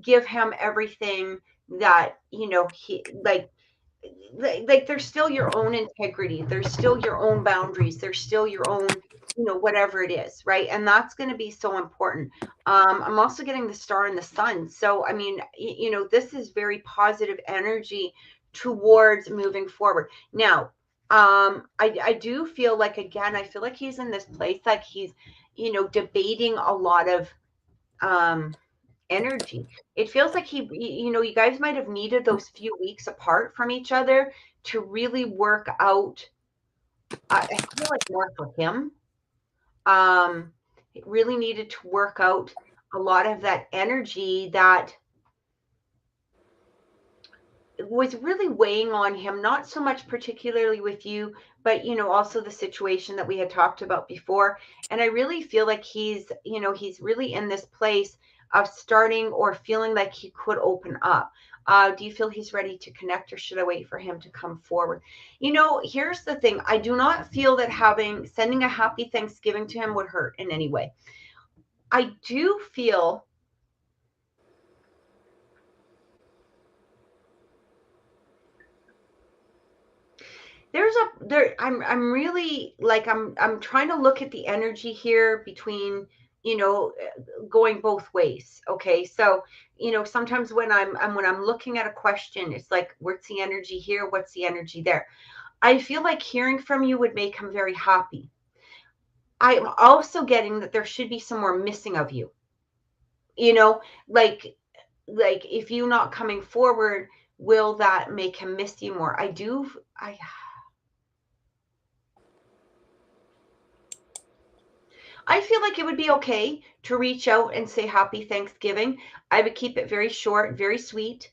Speaker 1: give him everything that, you know, he like there's still your own integrity, there's still your own boundaries, there's still your own, you know, whatever it is, right? And that's going to be so important. I'm also getting the Star and the Sun, so I mean, you know, this is very positive energy towards moving forward. Now I do feel like, again, I feel like he's in this place like he's, you know, debating a lot of um energy. It feels like you know, you guys might have needed those few weeks apart from each other to really work out. I feel like more for him. It really needed to work out a lot of that energy that was really weighing on him, not so much particularly with you, but, you know, also the situation that we had talked about before. And I really feel like he's, you know, he's really in this place of starting or feeling like he could open up. Do you feel he's ready to connect, or should I wait for him to come forward? You know, here's the thing. I do not feel that sending a happy Thanksgiving to him would hurt in any way. I do feel I'm really like I'm trying to look at the energy here between, you know, going both ways. Okay, so, you know, sometimes when I'm looking at a question, it's like, what's the energy here, what's the energy there? I feel like hearing from you would make him very happy. I'm also getting that there should be some more missing of you, you know, like if you not coming forward, will that make him miss you more? I feel like it would be okay to reach out and say happy Thanksgiving. I would keep it very short, very sweet.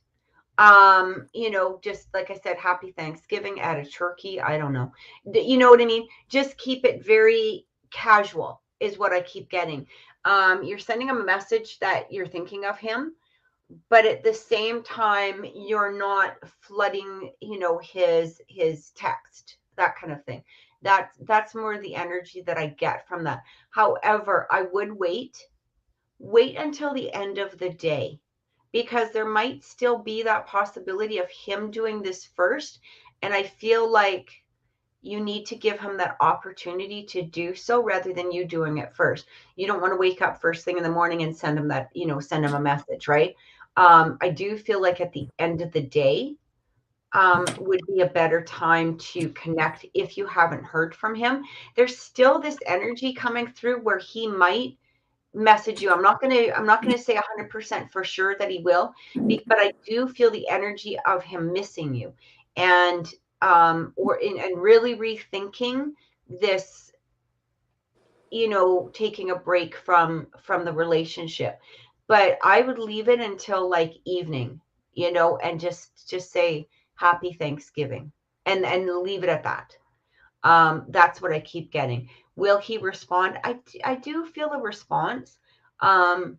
Speaker 1: You know, just like I said, happy Thanksgiving, add a turkey. I don't know. You know what I mean? Just keep it very casual is what I keep getting. You're sending him a message that you're thinking of him, but at the same time, you're not flooding, you know, his text, that kind of thing. That's more the energy that I get from that. However, I would wait until the end of the day, because there might still be that possibility of him doing this first. And I feel like you need to give him that opportunity to do so rather than you doing it first. You don't want to wake up first thing in the morning and send him that, send him a message, right? I do feel like at the end of the day, would be a better time to connect if you haven't heard from him. There's still this energy coming through where he might message you. I'm not gonna say 100% for sure that he will, but I do feel the energy of him missing you, and and really rethinking this, taking a break from the relationship. But I would leave it until like evening, and just say happy Thanksgiving, and leave it at that. That's what I keep getting. Will he respond? I do feel a response. Um,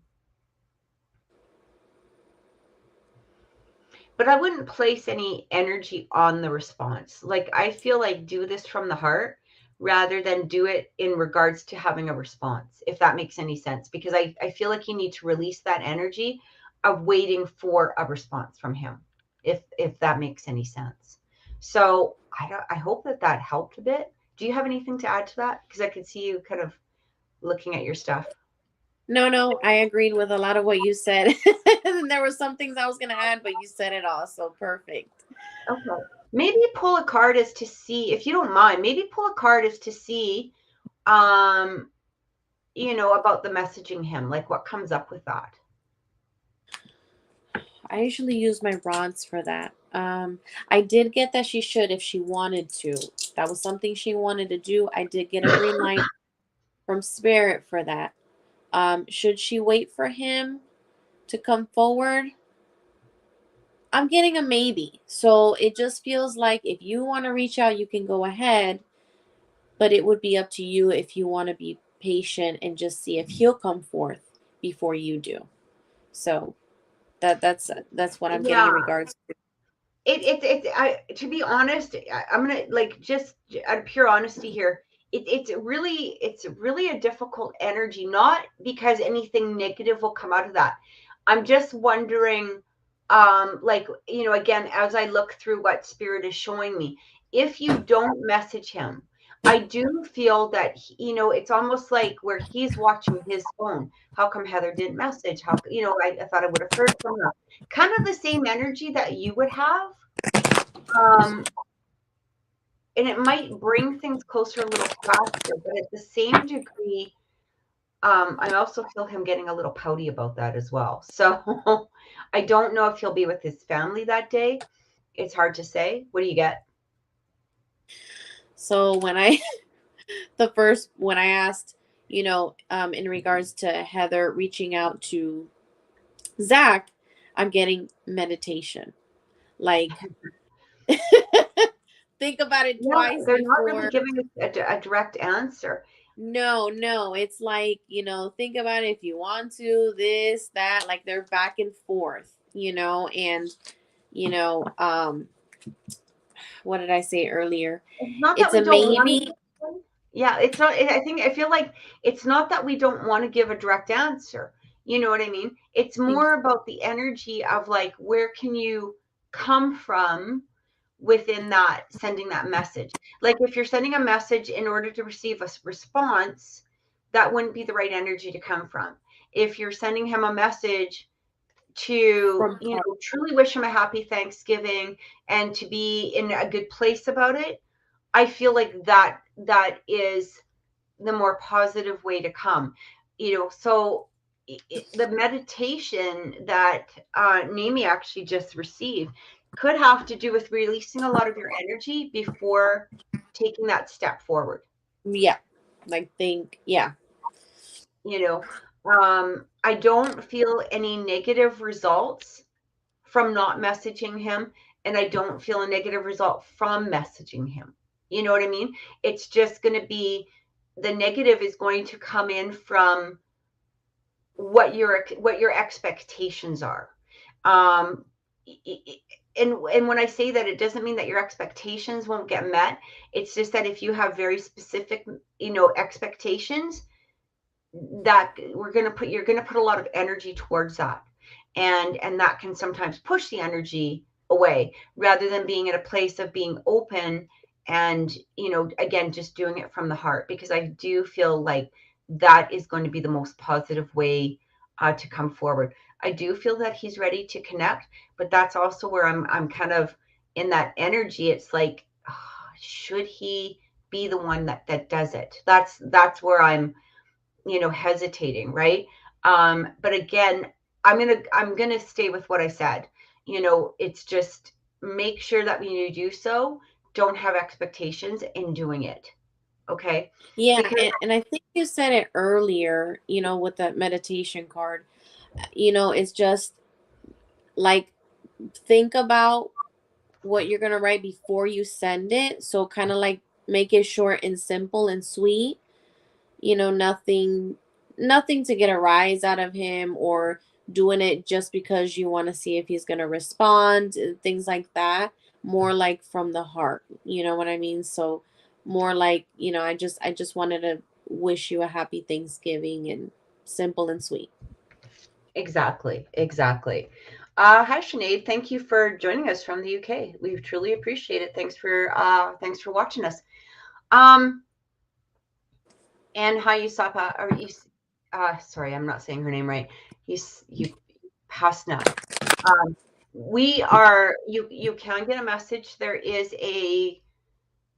Speaker 1: but I wouldn't place any energy on the response. Like, I feel like do this from the heart rather than do it in regards to having a response, if that makes any sense. Because I feel like you need to release that energy of waiting for a response from him, if that makes any sense. So I hope that helped a bit. Do you have anything to add to that? Because I could see you kind of looking at your stuff.
Speaker 2: No, I agreed with a lot of what you said. And there were some things I was going to add, but you said it all. So perfect.
Speaker 1: Okay. Maybe pull a card as to see, if you don't mind, maybe pull a card as to see, um, about the messaging him, like what comes up with that.
Speaker 2: I usually use my rods for that. I did get that she should if she wanted to. That was something she wanted to do. I did get a green light from Spirit for that. Should she wait for him to come forward? I'm getting a maybe. So it just feels like if you want to reach out, you can go ahead, but it would be up to you if you want to be patient and just see if he'll come forth before you do. So that's what I'm getting
Speaker 1: Yeah.
Speaker 2: in regards to.
Speaker 1: To be honest, I'm gonna, like, just out of pure honesty here. It's really a difficult energy, not because anything negative will come out of that. I'm just wondering, like, again, as I look through what Spirit is showing me, if you don't message him, I do feel that it's almost like where he's watching his phone. How come Heather didn't message? I thought I would have heard from her. Kind of the same energy that you would have. Um, and it might bring things closer a little faster, but at the same degree, I also feel him getting a little pouty about that as well. So I don't know if he'll be with his family that day. It's hard to say. What do you get?
Speaker 2: So when I asked, in regards to Heather reaching out to Zach, I'm getting meditation. Like, think about it
Speaker 1: Yeah,
Speaker 2: twice
Speaker 1: they're not really
Speaker 2: before.
Speaker 1: giving a direct answer.
Speaker 2: No. It's like, think about it if you want to, this, that, like they're back and forth, and, what did I say earlier?
Speaker 1: It's not that
Speaker 2: It's
Speaker 1: we
Speaker 2: a
Speaker 1: don't want
Speaker 2: maybe.
Speaker 1: to. Yeah, it's not. I feel like it's not that we don't want to give a direct answer. You know what I mean? It's more about the energy of, like, where can you come from within that, sending that message. Like, if you're sending a message in order to receive a response, that wouldn't be the right energy to come from. If you're sending him a message to,
Speaker 2: From
Speaker 1: truly wish him a happy Thanksgiving and to be in a good place about it, I feel like that is the more positive way to come. So the meditation that Nami actually just received could have to do with releasing a lot of your energy before taking that step forward.
Speaker 2: Yeah, like yeah.
Speaker 1: I don't feel any negative results from not messaging him, and I don't feel a negative result from messaging him. You know what I mean? It's just going to be, the negative is going to come in from what your expectations are. Um, and when I say that, it doesn't mean that your expectations won't get met. It's just that if you have very specific, expectations, that you're going to put a lot of energy towards that, and that can sometimes push the energy away rather than being at a place of being open And, again, just doing it from the heart, because I do feel like that is going to be the most positive way to come forward. I do feel that he's ready to connect, but that's also where I'm kind of in that energy. It's like, should he be the one that does it? That's where I'm, hesitating, right? But again, I'm gonna stay with what I said. It's just make sure that when you do so, don't have expectations in doing it. Okay.
Speaker 2: Yeah,
Speaker 1: Because
Speaker 2: and I think you said it earlier, with that meditation card. It's just like, think about what you're going to write before you send it. So kind of like make it short and simple and sweet. Nothing to get a rise out of him, or doing it just because you want to see if he's going to respond and things like that. More like from the heart, you know what I mean? So more like, I just wanted to wish you a happy Thanksgiving, and simple and sweet.
Speaker 1: exactly. Hi Sinead, thank you for joining us from the UK. We truly appreciate it. Thanks for watching us. Um, and hi Yusapa, or sorry, I'm not saying her name right. You Hasna. We are you can get a message. There is a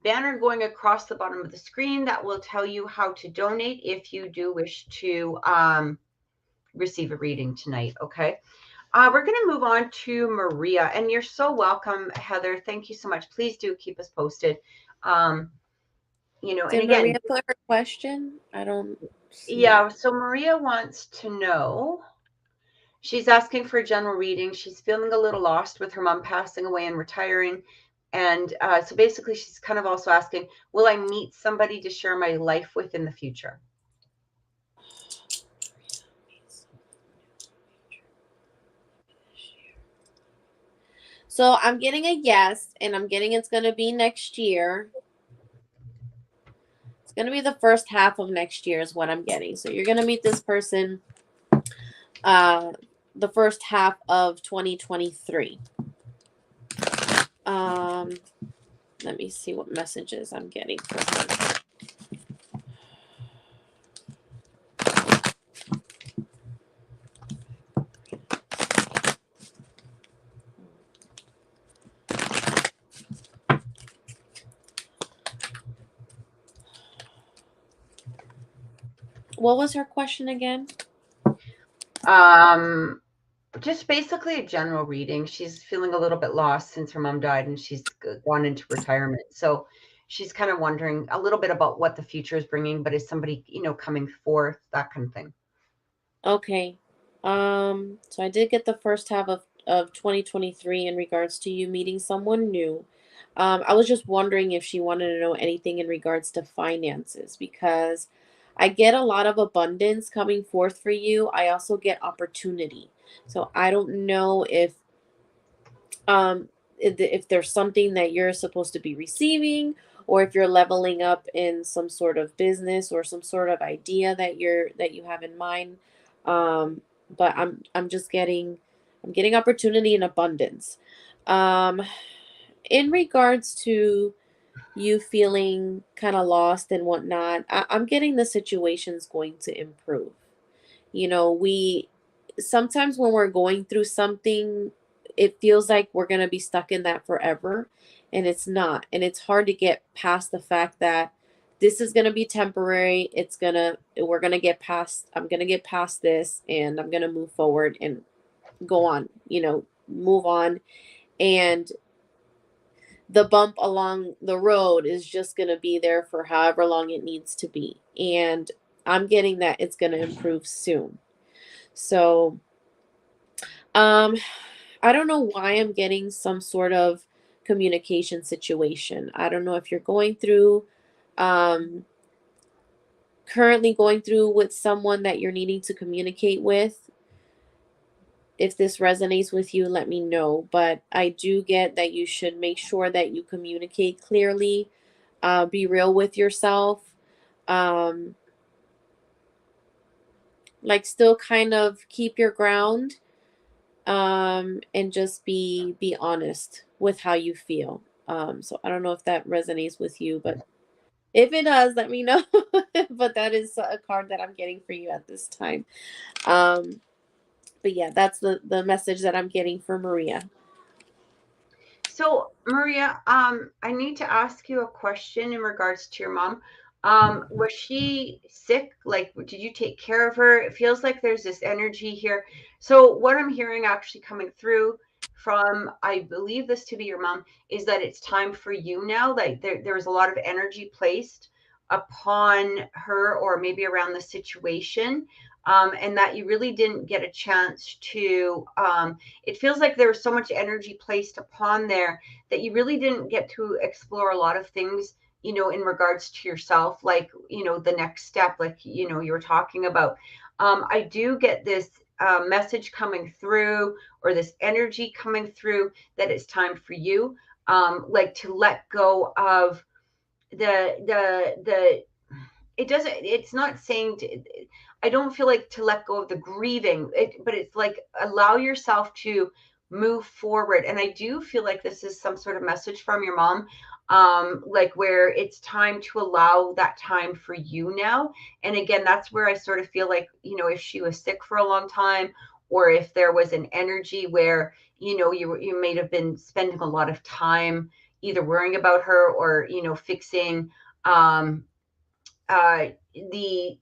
Speaker 1: banner going across the bottom of the screen that will tell you how to donate if you do wish to receive a reading tonight. Okay. We're going to move on to Maria, and you're so welcome, Heather. Thank you so much. Please do keep us posted. Um, and
Speaker 2: Did
Speaker 1: again,
Speaker 2: Maria put her question? I don't see it.
Speaker 1: yeah, so Maria wants to know. She's asking for a general reading. She's feeling a little lost with her mom passing away and retiring. And so basically, she's kind of also asking, will I meet somebody to share my life with in the future?
Speaker 2: So I'm getting a yes, and I'm getting it's going to be next year. It's going to be the first half of next year is what I'm getting. So you're going to meet this person uh, the first half of 2023. Let me see what messages I'm getting for her. What was her question again?
Speaker 1: Just basically a general reading. She's feeling a little bit lost since her mom died and she's gone into retirement. So she's kind of wondering a little bit about what the future is bringing, but is somebody, coming forth, that kind of thing.
Speaker 2: Okay. So I did get the first half of 2023 in regards to you meeting someone new. I was just wondering if she wanted to know anything in regards to finances, because I get a lot of abundance coming forth for you. I also get opportunity. So I don't know if there's something that you're supposed to be receiving, or if you're leveling up in some sort of business or some sort of idea that you have in mind. But I'm getting opportunity and abundance. In regards to you feeling kind of lost and whatnot, I'm getting the situation's going to improve. We sometimes, when we're going through something, it feels like we're going to be stuck in that forever, and it's not. And it's hard to get past the fact that this is going to be temporary. We're going to get past, I'm going to get past this, and I'm going to move forward and go on, move on. And the bump along the road is just going to be there for however long it needs to be. And I'm getting that it's going to improve soon. So, I don't know why I'm getting some sort of communication situation. I don't know if you're um, currently going through with someone that you're needing to communicate with. If this resonates with you, let me know. But I do get that you should make sure that you communicate clearly, be real with yourself. Um, like, still kind of keep your ground, and just be honest with how you feel. So I don't know if that resonates with you, but if it does, let me know. But that is a card that I'm getting for you at this time. But yeah, that's the message that I'm getting for Maria.
Speaker 1: So Maria, I need to ask you a question in regards to your mom. Was she sick? Like, did you take care of her? It feels like there's this energy here. So what I'm hearing actually coming through from, I believe this to be your mom, is that it's time for you now. Like there was a lot of energy placed upon her or maybe around the situation. And that you really didn't get a chance to, it feels like there was so much energy placed upon there that you really didn't get to explore a lot of things, you know, in regards to yourself, like, you know, the next step, like, you know, you were talking about. I do get this message coming through, or this energy coming through, that it's time for you, like to let go of the it doesn't, it's not saying to, I don't feel like to let go of the grieving, but it's like allow yourself to move forward. And I do feel like this is some sort of message from your mom, like where it's time to allow that time for you now. And again, that's where I sort of feel like, you know, if she was sick for a long time, or if there was an energy where, you know, you may have been spending a lot of time either worrying about her or, you know, fixing uh, the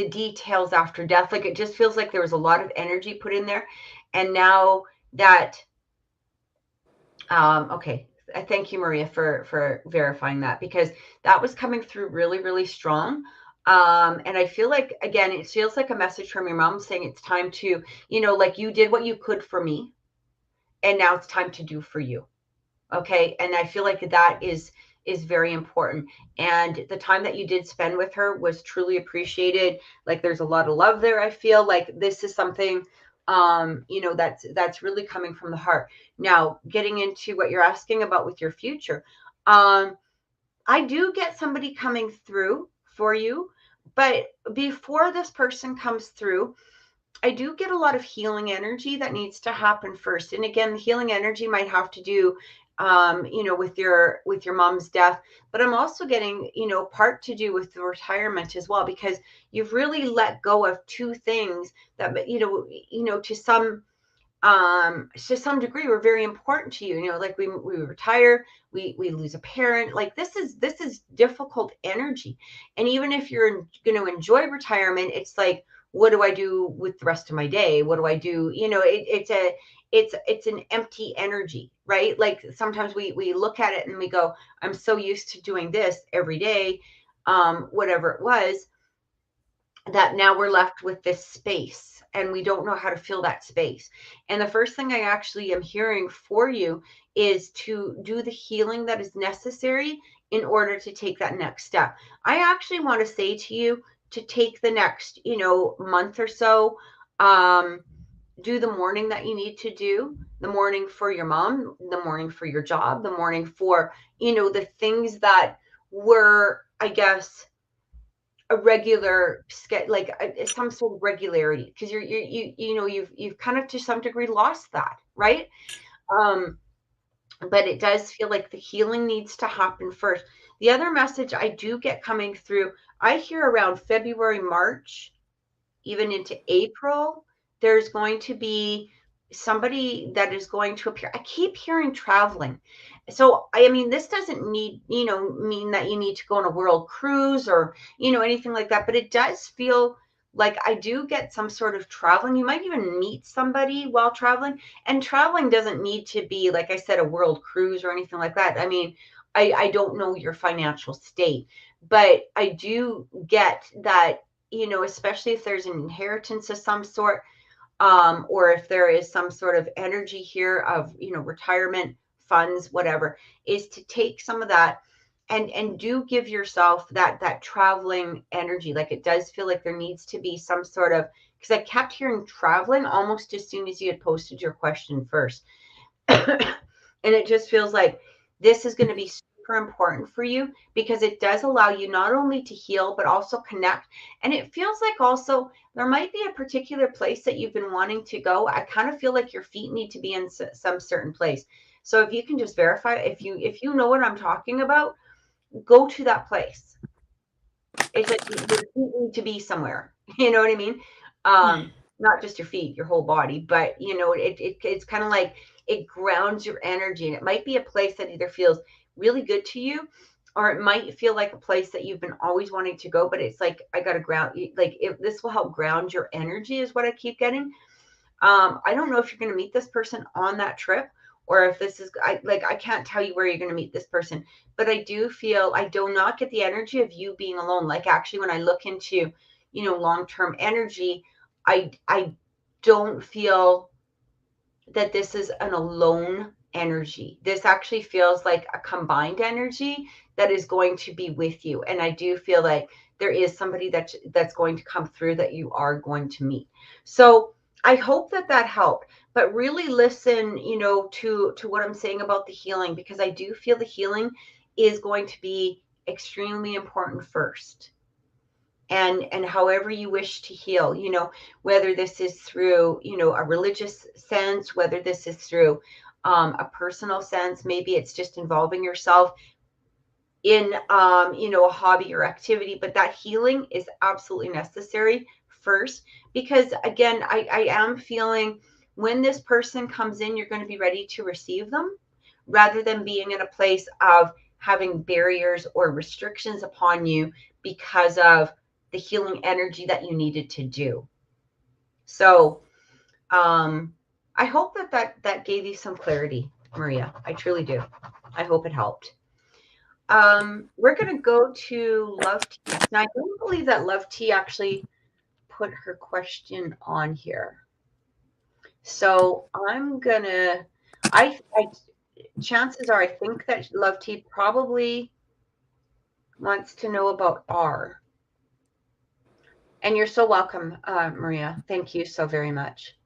Speaker 1: details after death. Like it just feels like there was a lot of energy put in there, and now that okay, I thank you, Maria, for verifying that, because that was coming through really, really strong. And I feel like, again, it feels like a message from your mom saying it's time to, you know, like you did what you could for me, and now it's time to do for you. Okay. And I feel like that is very important. And the time that you did spend with her was truly appreciated. Like there's a lot of love there. I feel like this is something, you know, that's really coming from the heart. Now, getting into what you're asking about with your future, I do get somebody coming through for you, but before this person comes through, I do get a lot of healing energy that needs to happen first. And again, the healing energy might have to do, you know, with your mom's death, but I'm also getting, you know, part to do with the retirement as well, because you've really let go of two things that, you know, to some degree were very important to you. You know, like we retire, we lose a parent. Like this is difficult energy. And even if you're going to enjoy retirement, it's like, what do I do with the rest of my day? What do I do? You know, it's an empty energy, right? Like sometimes we look at it and we go, I'm so used to doing this every day, whatever it was, that now we're left with this space and we don't know how to fill that space. And the first thing I actually am hearing for you is to do the healing that is necessary in order to take that next step. I actually want to say to you to take the next, you know, month or so, do the mourning that you need to do, the mourning for your mom, the mourning for your job, the mourning for, you know, the things that were, I guess, a regular like some sort of regularity, because you know, you've kind of to some degree lost that, right? um but it does feel like the healing needs to happen first. The other message I do get coming through, I hear around February, March, even into April, there's going to be somebody that is going to appear. I keep hearing traveling. So, I mean, this doesn't need, you know, mean that you need to go on a world cruise or, you know, anything like that. But it does feel like I do get some sort of traveling. You might even meet somebody while traveling. And traveling doesn't need to be, like I said, a world cruise or anything like that. I mean, I don't know your financial state, but I do get that, you know, especially if there's an inheritance of some sort, or if there is some sort of energy here of, you know, retirement funds, whatever, is to take some of that and do give yourself that traveling energy. Like it does feel like there needs to be some sort of, because I kept hearing traveling almost as soon as you had posted your question first. And it just feels like this is going to be super important for you, because it does allow you not only to heal, but also connect. And it feels like also there might be a particular place that you've been wanting to go. I kind of feel like your feet need to be in some certain place. So if you can just verify, if you know what I'm talking about, go to that place. It's like your feet need to be somewhere. You know what I mean? Not just your feet, your whole body, but it's kind of like it grounds your energy, and it might be a place that either feels really good to you, or it might feel like a place that you've been always wanting to go, but it's like, I got to ground you. Like, if this will help ground your energy is what I keep getting. I don't know if you're going to meet this person on that trip, or if this is, I can't tell you where you're going to meet this person, but I do not get the energy of you being alone. Like, actually, when I look into, long-term energy, I don't feel that this is an alone energy. This actually feels like a combined energy that is going to be with you. And I do feel like there is somebody that's going to come through that you are going to meet. So I hope that helped, but really listen, to what I'm saying about the healing, because I do feel the healing is going to be extremely important first. And however you wish to heal, whether this is through, a religious sense, whether this is through a personal sense, maybe it's just involving yourself in, a hobby or activity, but that healing is absolutely necessary first, because again, I am feeling when this person comes in, you're going to be ready to receive them, rather than being in a place of having barriers or restrictions upon you because of the healing energy that you needed to do. So I hope that gave you some clarity, Maria. I truly do. I hope it helped. We're going to go to Love T. Now, I don't believe that Love T actually put her question on here. So I'm going to, chances are, I think that Love T probably wants to know about R. And you're so welcome, Maria. Thank you so very much.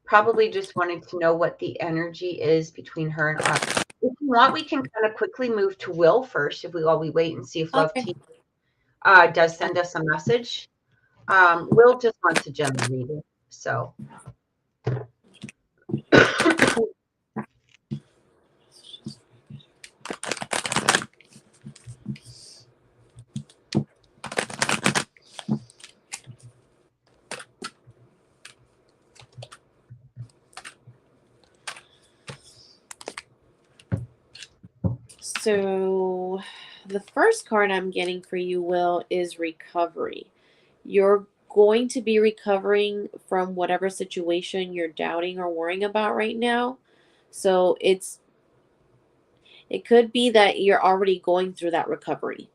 Speaker 1: Probably just wanting to know what the energy is between her and R. If you want, we can kind of quickly move to Will first, while we wait and see if Love T does send us a message. Will just wants a general reading, so.
Speaker 2: So the first card I'm getting for you, Will, is recovery. You're going to be recovering from whatever situation you're doubting or worrying about right now. So it could be that you're already going through that recovery.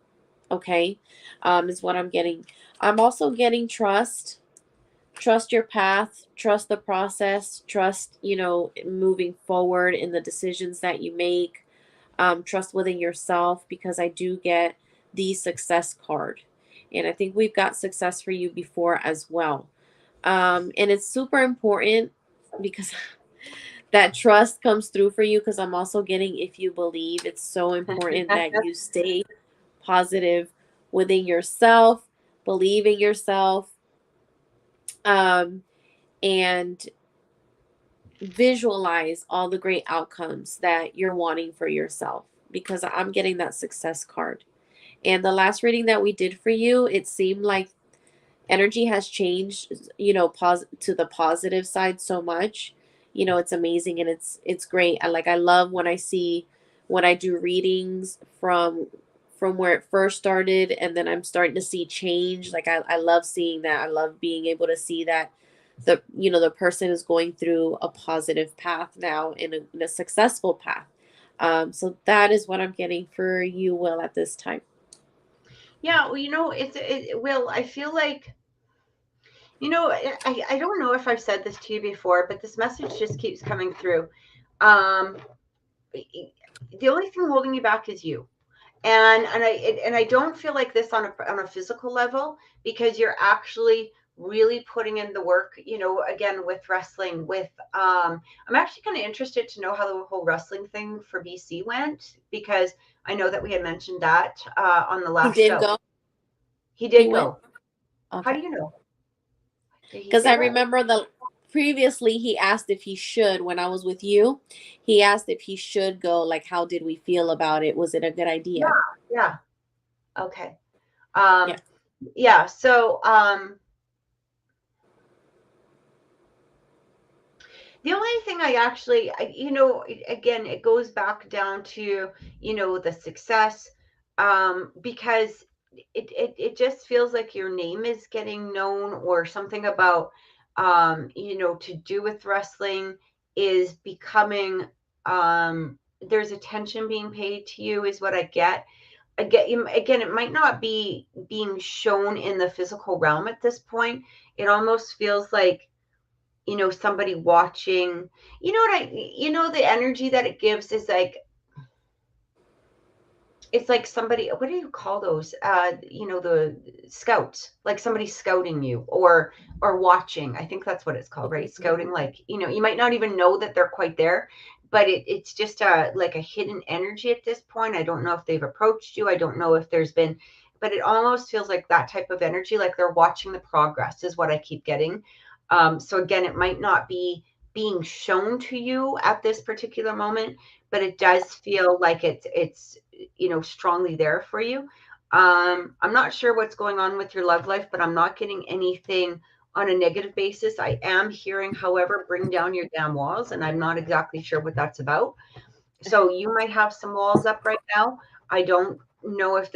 Speaker 2: Okay, is what I'm getting. I'm also getting trust. Trust your path, trust the process, trust, moving forward in the decisions that you make. Trust within yourself, because I do get the success card. And I think we've got success for you before as well. And it's super important because that trust comes through for you, because I'm also getting, if you believe, it's so important that you stay positive within yourself, believe in yourself, and visualize all the great outcomes that you're wanting for yourself, because I'm getting that success card. And the last reading that we did for you, it seemed like energy has changed, to the positive side so much. It's amazing, and it's great. I love when I do readings from where it first started, and then I'm starting to see change. I love seeing that. I love being able to see that the person is going through a positive path now, in a successful path. So that is what I'm getting for you, Will, at this time.
Speaker 1: Yeah, well, Will, I feel like, I don't know if I've said this to you before, but this message just keeps coming through. The only thing holding you back is you. And I don't feel like this on a physical level, because you're actually really putting in the work, again, with wrestling, I'm actually kind of interested to know how the whole wrestling thing for BC went, because I know that we had mentioned that on the last show. He did go.
Speaker 2: Okay.
Speaker 1: How do you know?
Speaker 2: Because I remember previously he asked if he should, when I was with you, he asked if he should go, like, how did we feel about it? Was it a good
Speaker 1: Yeah,
Speaker 2: idea?
Speaker 1: yeah. Okay.
Speaker 2: Yeah.
Speaker 1: Yeah, so the only thing again, it goes back down to, the success, because it just feels like your name is getting known, or something about, to do with wrestling is becoming, there's attention being paid to you, is what I get. Again, it might not be being shown in the physical realm at this point. It almost feels like, somebody watching. The energy that it gives is like, it's like somebody, what do you call those, the scouts, like somebody scouting you, or watching. I think that's what it's called, right? Scouting. Like, you might not even know that they're quite there, but it's just like a hidden energy at this point. I don't know if they've approached you. I don't know if there's been, but it almost feels like that type of energy, like they're watching the progress, is what I keep getting. So again, it might not be being shown to you at this particular moment, but it does feel like it's strongly there for you. I'm not sure what's going on with your love life, but I'm not getting anything on a negative basis. I am hearing, however, bring down your damn walls, and I'm not exactly sure what that's about. So you might have some walls up right now. I don't know if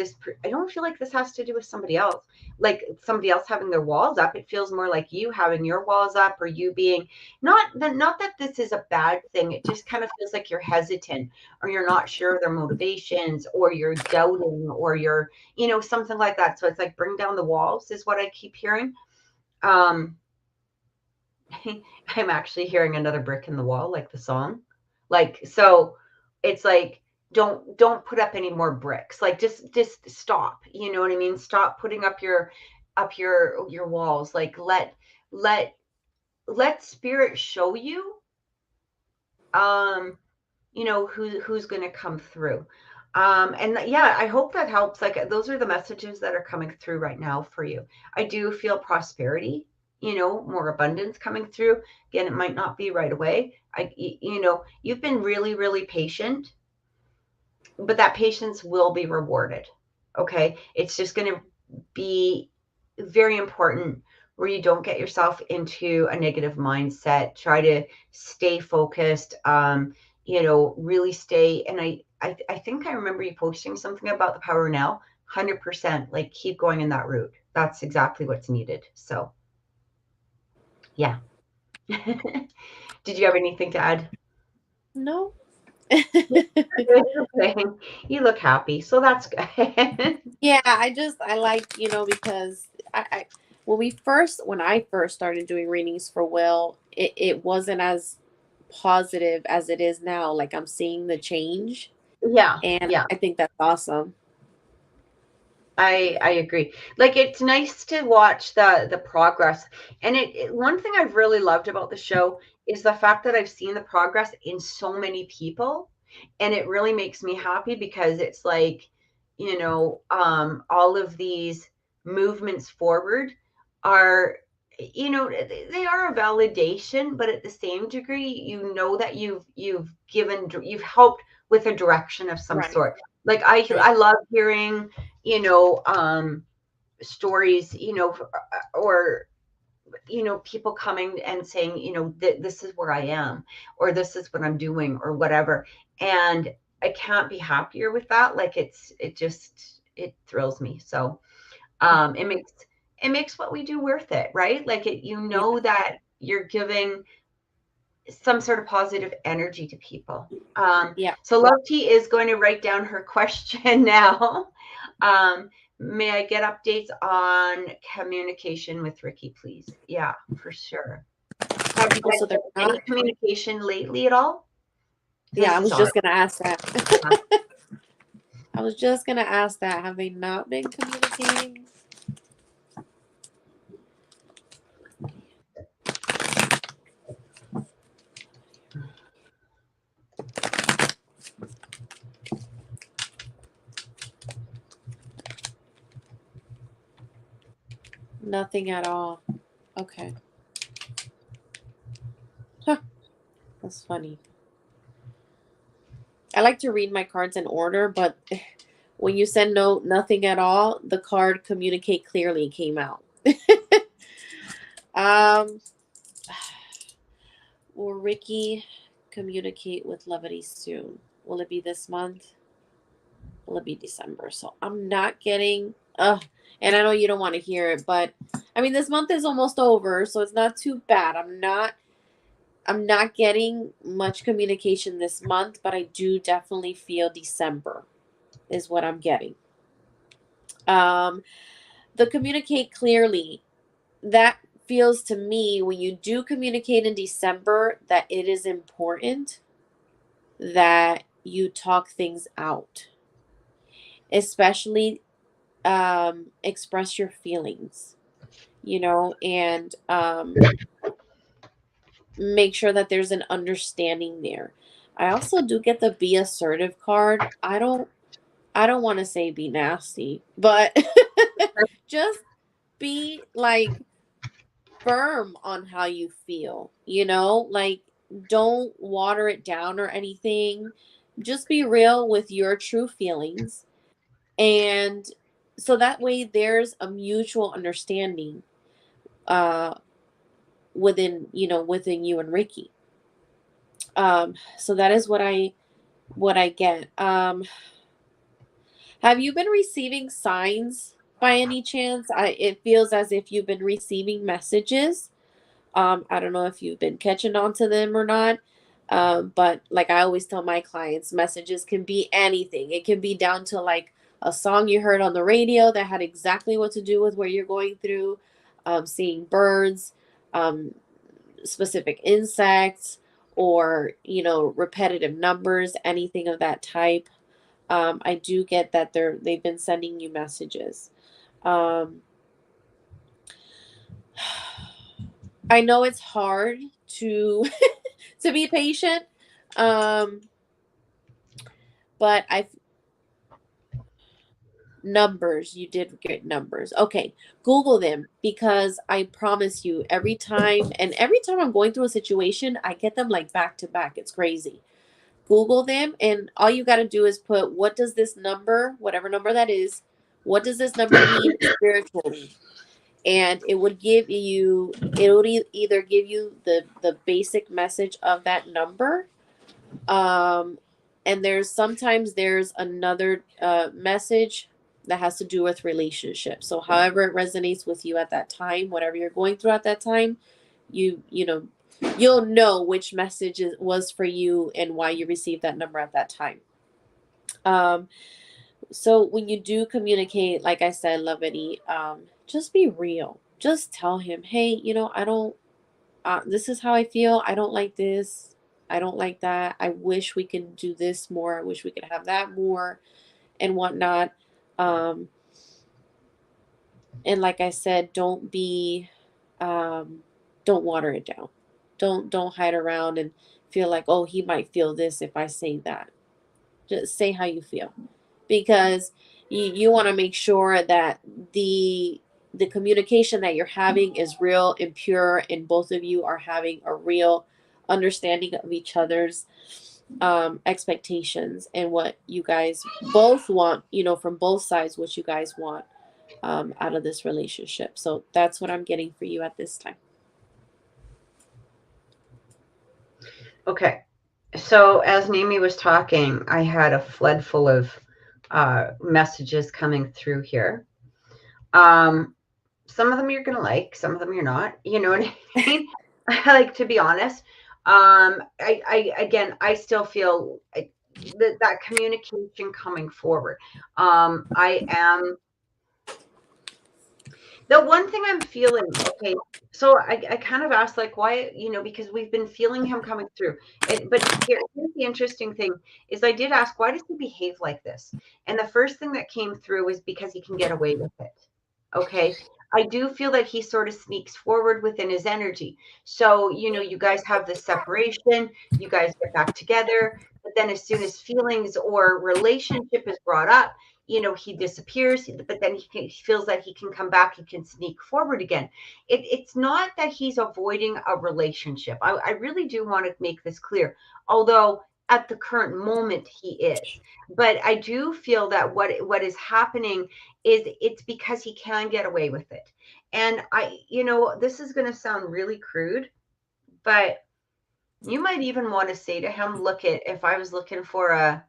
Speaker 1: I don't feel like this has to do with somebody else, like somebody else having their walls up. It feels more like you having your walls up, or you being, not that this is a bad thing. It just kind of feels like you're hesitant, or you're not sure of their motivations, or you're doubting, or you're, something like that. So it's like, bring down the walls is what I keep hearing. Um, I'm actually hearing another brick in the wall, like the song. Like, so it's like, don't put up any more bricks. Like, just stop. You know what I mean? Stop putting up your walls. Like, let spirit show you, who's going to come through. And yeah, I hope that helps. Like, those are the messages that are coming through right now for you. I do feel prosperity, more abundance coming through. Again, it might not be right away. You've been really, really patient, but that patience will be rewarded. Okay. It's just going to be very important where you don't get yourself into a negative mindset. Try to stay focused, really stay. And I think I remember you posting something about the power now. 100%, like, keep going in that route. That's exactly what's needed. So yeah. Did you have anything to add?
Speaker 2: No.
Speaker 1: You look happy, so that's good.
Speaker 2: Yeah, I like, because when I first started doing readings for Will, it wasn't as positive as it is now. Like, I'm seeing the change,
Speaker 1: Yeah,
Speaker 2: and
Speaker 1: yeah.
Speaker 2: I think that's awesome.
Speaker 1: I agree. Like, it's nice to watch the progress. And one thing I've really loved about the show is the fact that I've seen the progress in so many people, and it really makes me happy, because it's like, all of these movements forward are, they are a validation, but at the same degree, that you've helped with a direction of some
Speaker 2: Right.
Speaker 1: sort. Like,
Speaker 2: Right.
Speaker 1: I love hearing, stories, or, people coming and saying, this is where I am, or this is what I'm doing, or whatever. And I can't be happier with that. Like, it thrills me. So, it makes what we do worth it, right? Like,
Speaker 2: Yeah.
Speaker 1: that you're giving some sort of positive energy to people.
Speaker 2: Yeah.
Speaker 1: So Love T is going to write down her question now. May I get updates on communication with Ricky, please? Yeah, for sure. Have you
Speaker 2: Also,
Speaker 1: guys
Speaker 2: they're
Speaker 1: had any
Speaker 2: not.
Speaker 1: communication lately at all?
Speaker 2: Yeah, I
Speaker 1: This is
Speaker 2: was
Speaker 1: odd.
Speaker 2: just gonna ask that.
Speaker 1: Yeah.
Speaker 2: I was just gonna ask that. Have they not been communicating? Nothing at all. Okay. It's funny. I like to read my cards in order, but when you said nothing at all, the card communicate clearly came out. Will Ricky communicate with Levity soon? Will it be this month? Will it be December? So I'm not getting and I know you don't want to hear it, but I mean this month is almost over, so it's not too bad. I'm not getting much communication this month, but I do definitely feel December is what I'm getting. The communicate clearly, that feels to me when you do communicate in December that it is important that you talk things out, especially express your feelings, and make sure that there's an understanding there. I also do get the be assertive card. I don't want to say be nasty, but just be like firm on how you feel, like don't water it down or anything. Just be real with your true feelings. And so that way there's a mutual understanding within you and Ricky. So that is what I get. Have you been receiving signs by any chance? It feels as if you've been receiving messages. I don't know if you've been catching on to them or not. But like I always tell my clients, messages can be anything. It can be down to like a song you heard on the radio that had exactly what to do with what you're going through, seeing birds, specific insects, or, repetitive numbers, anything of that type. I do get that they've been sending you messages. I know it's hard to to be patient, but numbers, you did get numbers. Okay, Google them, because I promise you every time I'm going through a situation, I get them like back to back. It's crazy. Google them, and all you got to do is put, what does this number, whatever number that is, what does this number mean spiritually? And it would either give you the basic message of that number, and sometimes there's another message that has to do with relationships. So however it resonates with you at that time, whatever you're going through at that time, you'll know which message was for you and why you received that number at that time. So when you do communicate, like I said, Lovity, just be real. Just tell him, hey, I don't, this is how I feel. I don't like this. I don't like that. I wish we could do this more. I wish we could have that more and whatnot. And like I said, don't water it down. Don't hide around and feel like, oh, he might feel this if I say that. Just say how you feel, because you want to make sure that the communication that you're having is real and pure, and both of you are having a real understanding of each other's expectations and what you guys both want, from both sides, what you guys want out of this relationship. So that's what I'm getting for you at this time.
Speaker 1: Okay. So as Nami was talking, I had a flood full of messages coming through here. Some of them you're going to like, some of them you're not, you know what I mean? I like to be honest. I still feel that communication coming forward. The one thing I'm feeling, okay, so I kind of asked like why, because we've been feeling him coming through. But here's the interesting thing is I did ask, why does he behave like this? And the first thing that came through was because he can get away with it. Okay. I do feel that he sort of sneaks forward within his energy. So, you guys have this separation, you guys get back together, but then as soon as feelings or relationship is brought up, he disappears, but then he feels that he can come back, he can sneak forward again. It's not that he's avoiding a relationship. I really do want to make this clear, although at the current moment he is. But I do feel that what is happening is it's because he can get away with it. And this is going to sound really crude, but you might even want to say to him, look, if I was looking for a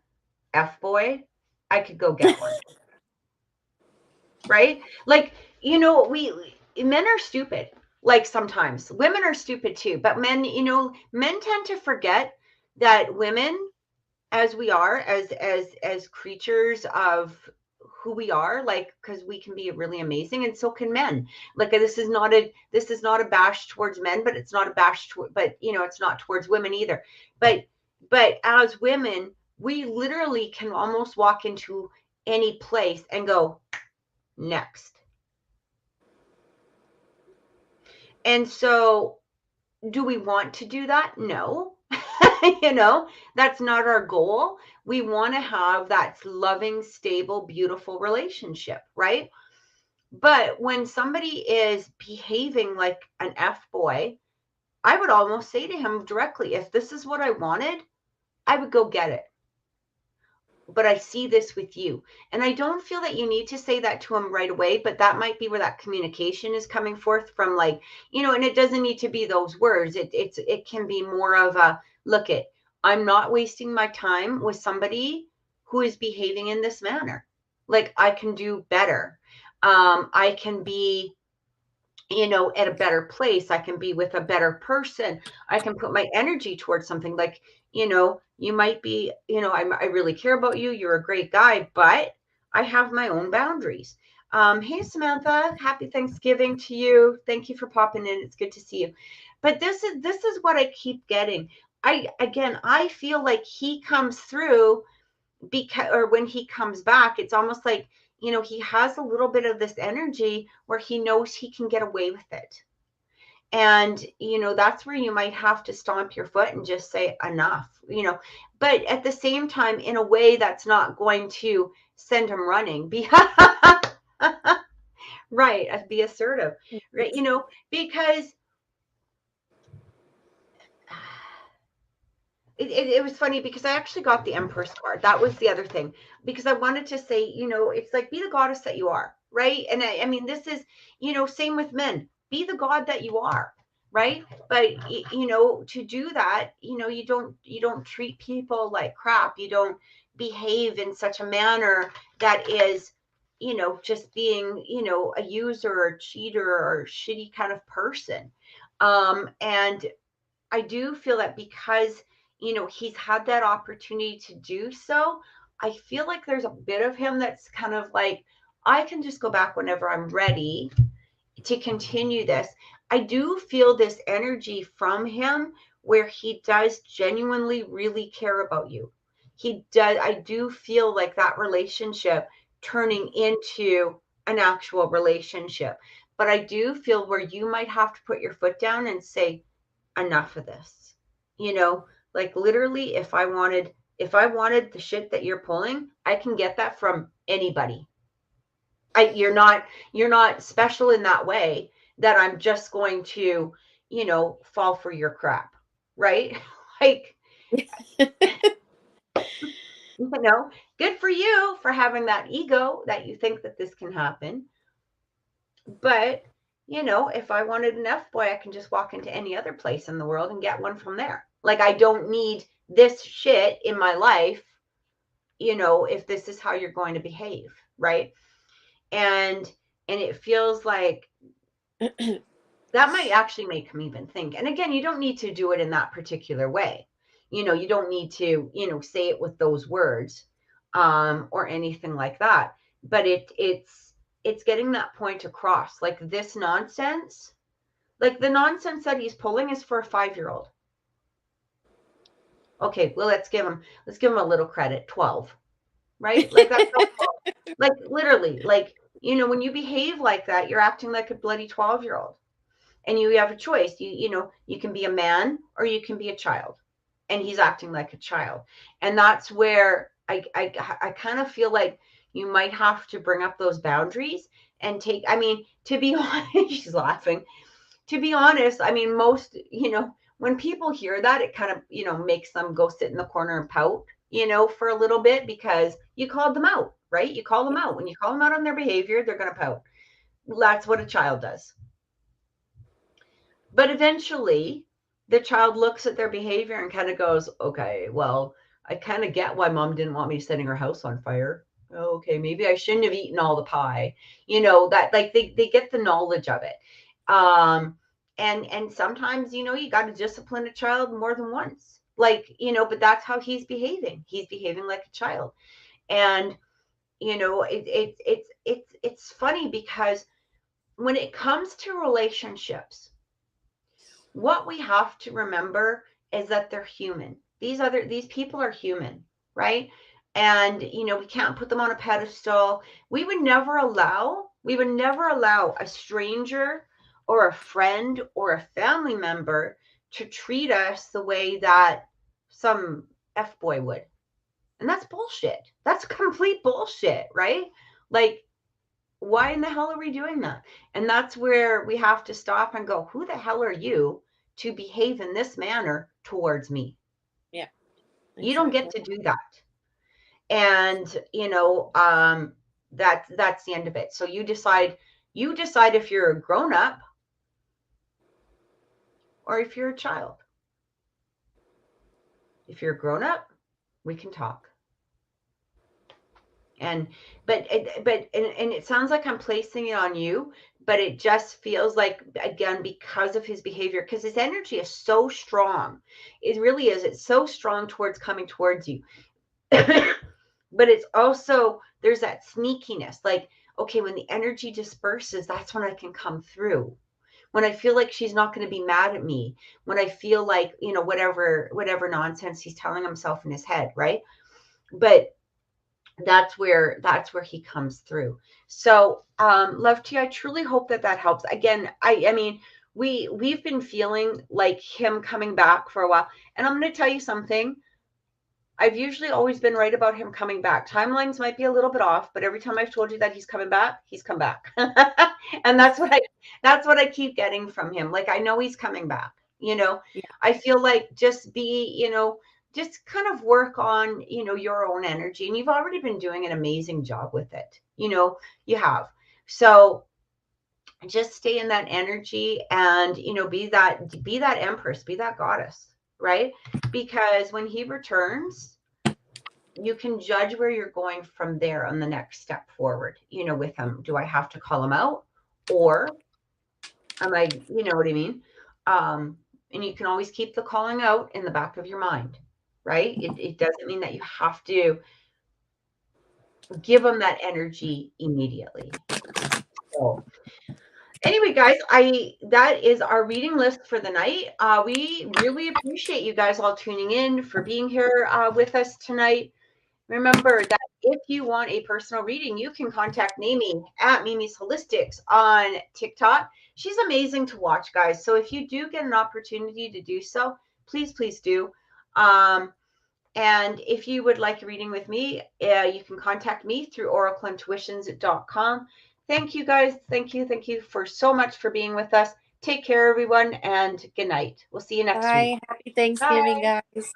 Speaker 1: F boy, I could go get one. Right? Like, men are stupid. Like sometimes women are stupid too, but men tend to forget that women, as we are, as creatures of who we are, like, because we can be really amazing, and so can men. Like, this is not a bash towards men, but it's not a bash but it's not towards women either. But as women, we literally can almost walk into any place and go, next. And so, do we want to do that? No. That's not our goal. We want to have that loving, stable, beautiful relationship, right? But when somebody is behaving like an F boy, I would almost say to him directly, if this is what I wanted, I would go get it. But I see this with you. And I don't feel that you need to say that to him right away, but that might be where that communication is coming forth from, like, and it doesn't need to be those words. It can be more of a, look, I'm not wasting my time with somebody who is behaving in this manner. Like, I can do better. I can be, at a better place. I can be with a better person. I can put my energy towards something. Like, you might be, I really care about you. You're a great guy, but I have my own boundaries. Hey, Samantha, happy Thanksgiving to you. Thank you for popping in. It's good to see you. But this is what I keep getting. I feel like he comes through or when he comes back, it's almost like, he has a little bit of this energy where he knows he can get away with it. And, that's where you might have to stomp your foot and just say enough, but at the same time, in a way that's not going to send him running. Right. Be assertive, right? Because it was funny because I actually got the Empress card. That was the other thing, because I wanted to say, it's like, be the goddess that you are, right? And I mean, this is, same with men, be the god that you are, right? But, to do that, you don't treat people like crap. You don't behave in such a manner that is, just being, a user or cheater or shitty kind of person. And I do feel that because, he's had that opportunity to do so, I feel like there's a bit of him that's kind of like, I can just go back whenever I'm ready to continue this. I do feel this energy from him where he does genuinely really care about you. He does. I do feel like that relationship turning into an actual relationship. But I do feel where you might have to put your foot down and say, enough of this. Like, literally, if I wanted the shit that you're pulling, I can get that from anybody. You're not special in that way that I'm just going to, fall for your crap, right? Like, good for you for having that ego that you think that this can happen. But, if I wanted an F boy, I can just walk into any other place in the world and get one from there. Like, I don't need this shit in my life, if this is how you're going to behave, right? And it feels like that might actually make him even think. And again, you don't need to do it in that particular way. You don't need to, say it with those words, or anything like that. But it's getting that point across. Like, this nonsense, like the nonsense that he's pulling is for a 5-year-old. Okay, well, let's give him a little credit. 12, right? Like, that's like, literally, like, when you behave like that, you're acting like a bloody 12-year-old. And you have a choice. You can be a man or you can be a child. And he's acting like a child. And that's where I kind of feel like you might have to bring up those boundaries and take, I mean, to be honest, she's laughing. To be honest, I mean, most, when people hear that, it kind of, makes them go sit in the corner and pout, for a little bit, because you called them out, right? You call them out. When you call them out on their behavior, they're going to pout. That's what a child does. But eventually, the child looks at their behavior and kind of goes, okay, well, I kind of get why mom didn't want me setting her house on fire. Okay, maybe I shouldn't have eaten all the pie. That, like, they get the knowledge of it. And sometimes, you got to discipline a child more than once. Like, but that's how he's behaving. He's behaving like a child. And, it's funny because when it comes to relationships, what we have to remember is that they're human. These people are human, right? And we can't put them on a pedestal. We would never allow a stranger or a friend or a family member to treat us the way that some F-boy would. And that's bullshit. That's complete bullshit, right? Like, why in the hell are we doing that? And that's where we have to stop and go, who the hell are you to behave in this manner towards me?
Speaker 2: Yeah. Exactly.
Speaker 1: You don't get to do that. And, that's the end of it. So you decide if you're a grown up or if you're a child. If you're a grown up, we can talk. But it sounds like I'm placing it on you, but it just feels like, again, because of his behavior, because his energy is so strong. It really is. It's so strong towards coming towards you. But it's also, there's that sneakiness. Like, okay, when the energy disperses, that's when I can come through. When I feel like she's not going to be mad at me. When I feel like, whatever nonsense he's telling himself in his head, right? But that's where he comes through. So, love to you. I truly hope that helps. Again, I mean, we've been feeling like him coming back for a while. And I'm going to tell you something. I've usually always been right about him coming back. Timelines might be a little bit off, but every time I've told you that he's coming back, he's come back. And that's what I keep getting from him. Like, I know he's coming back,
Speaker 2: Yeah.
Speaker 1: I feel like just kind of work on, your own energy. And you've already been doing an amazing job with it. You have. So just stay in that energy and, be that empress, be that goddess, right? Because when he returns, you can judge where you're going from there on the next step forward, with him. Do I have to call him out, or am I, you know what I mean? And you can always keep the calling out in the back of your mind, right? It doesn't mean that you have to give him that energy immediately. So anyway, guys, that is our reading list for the night. We really appreciate you guys all tuning in, for being here with us tonight. Remember that if you want a personal reading, you can contact Mimi at Mimi's Holistics on TikTok. She's amazing to watch, guys. So if you do get an opportunity to do so, please do. And if you would like a reading with me, you can contact me through oracleintuitions.com. Thank you, guys. Thank you for so much for being with us. Take care, everyone, and good night. We'll see you next week.
Speaker 2: Happy Thanksgiving, guys.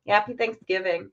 Speaker 1: Happy Thanksgiving.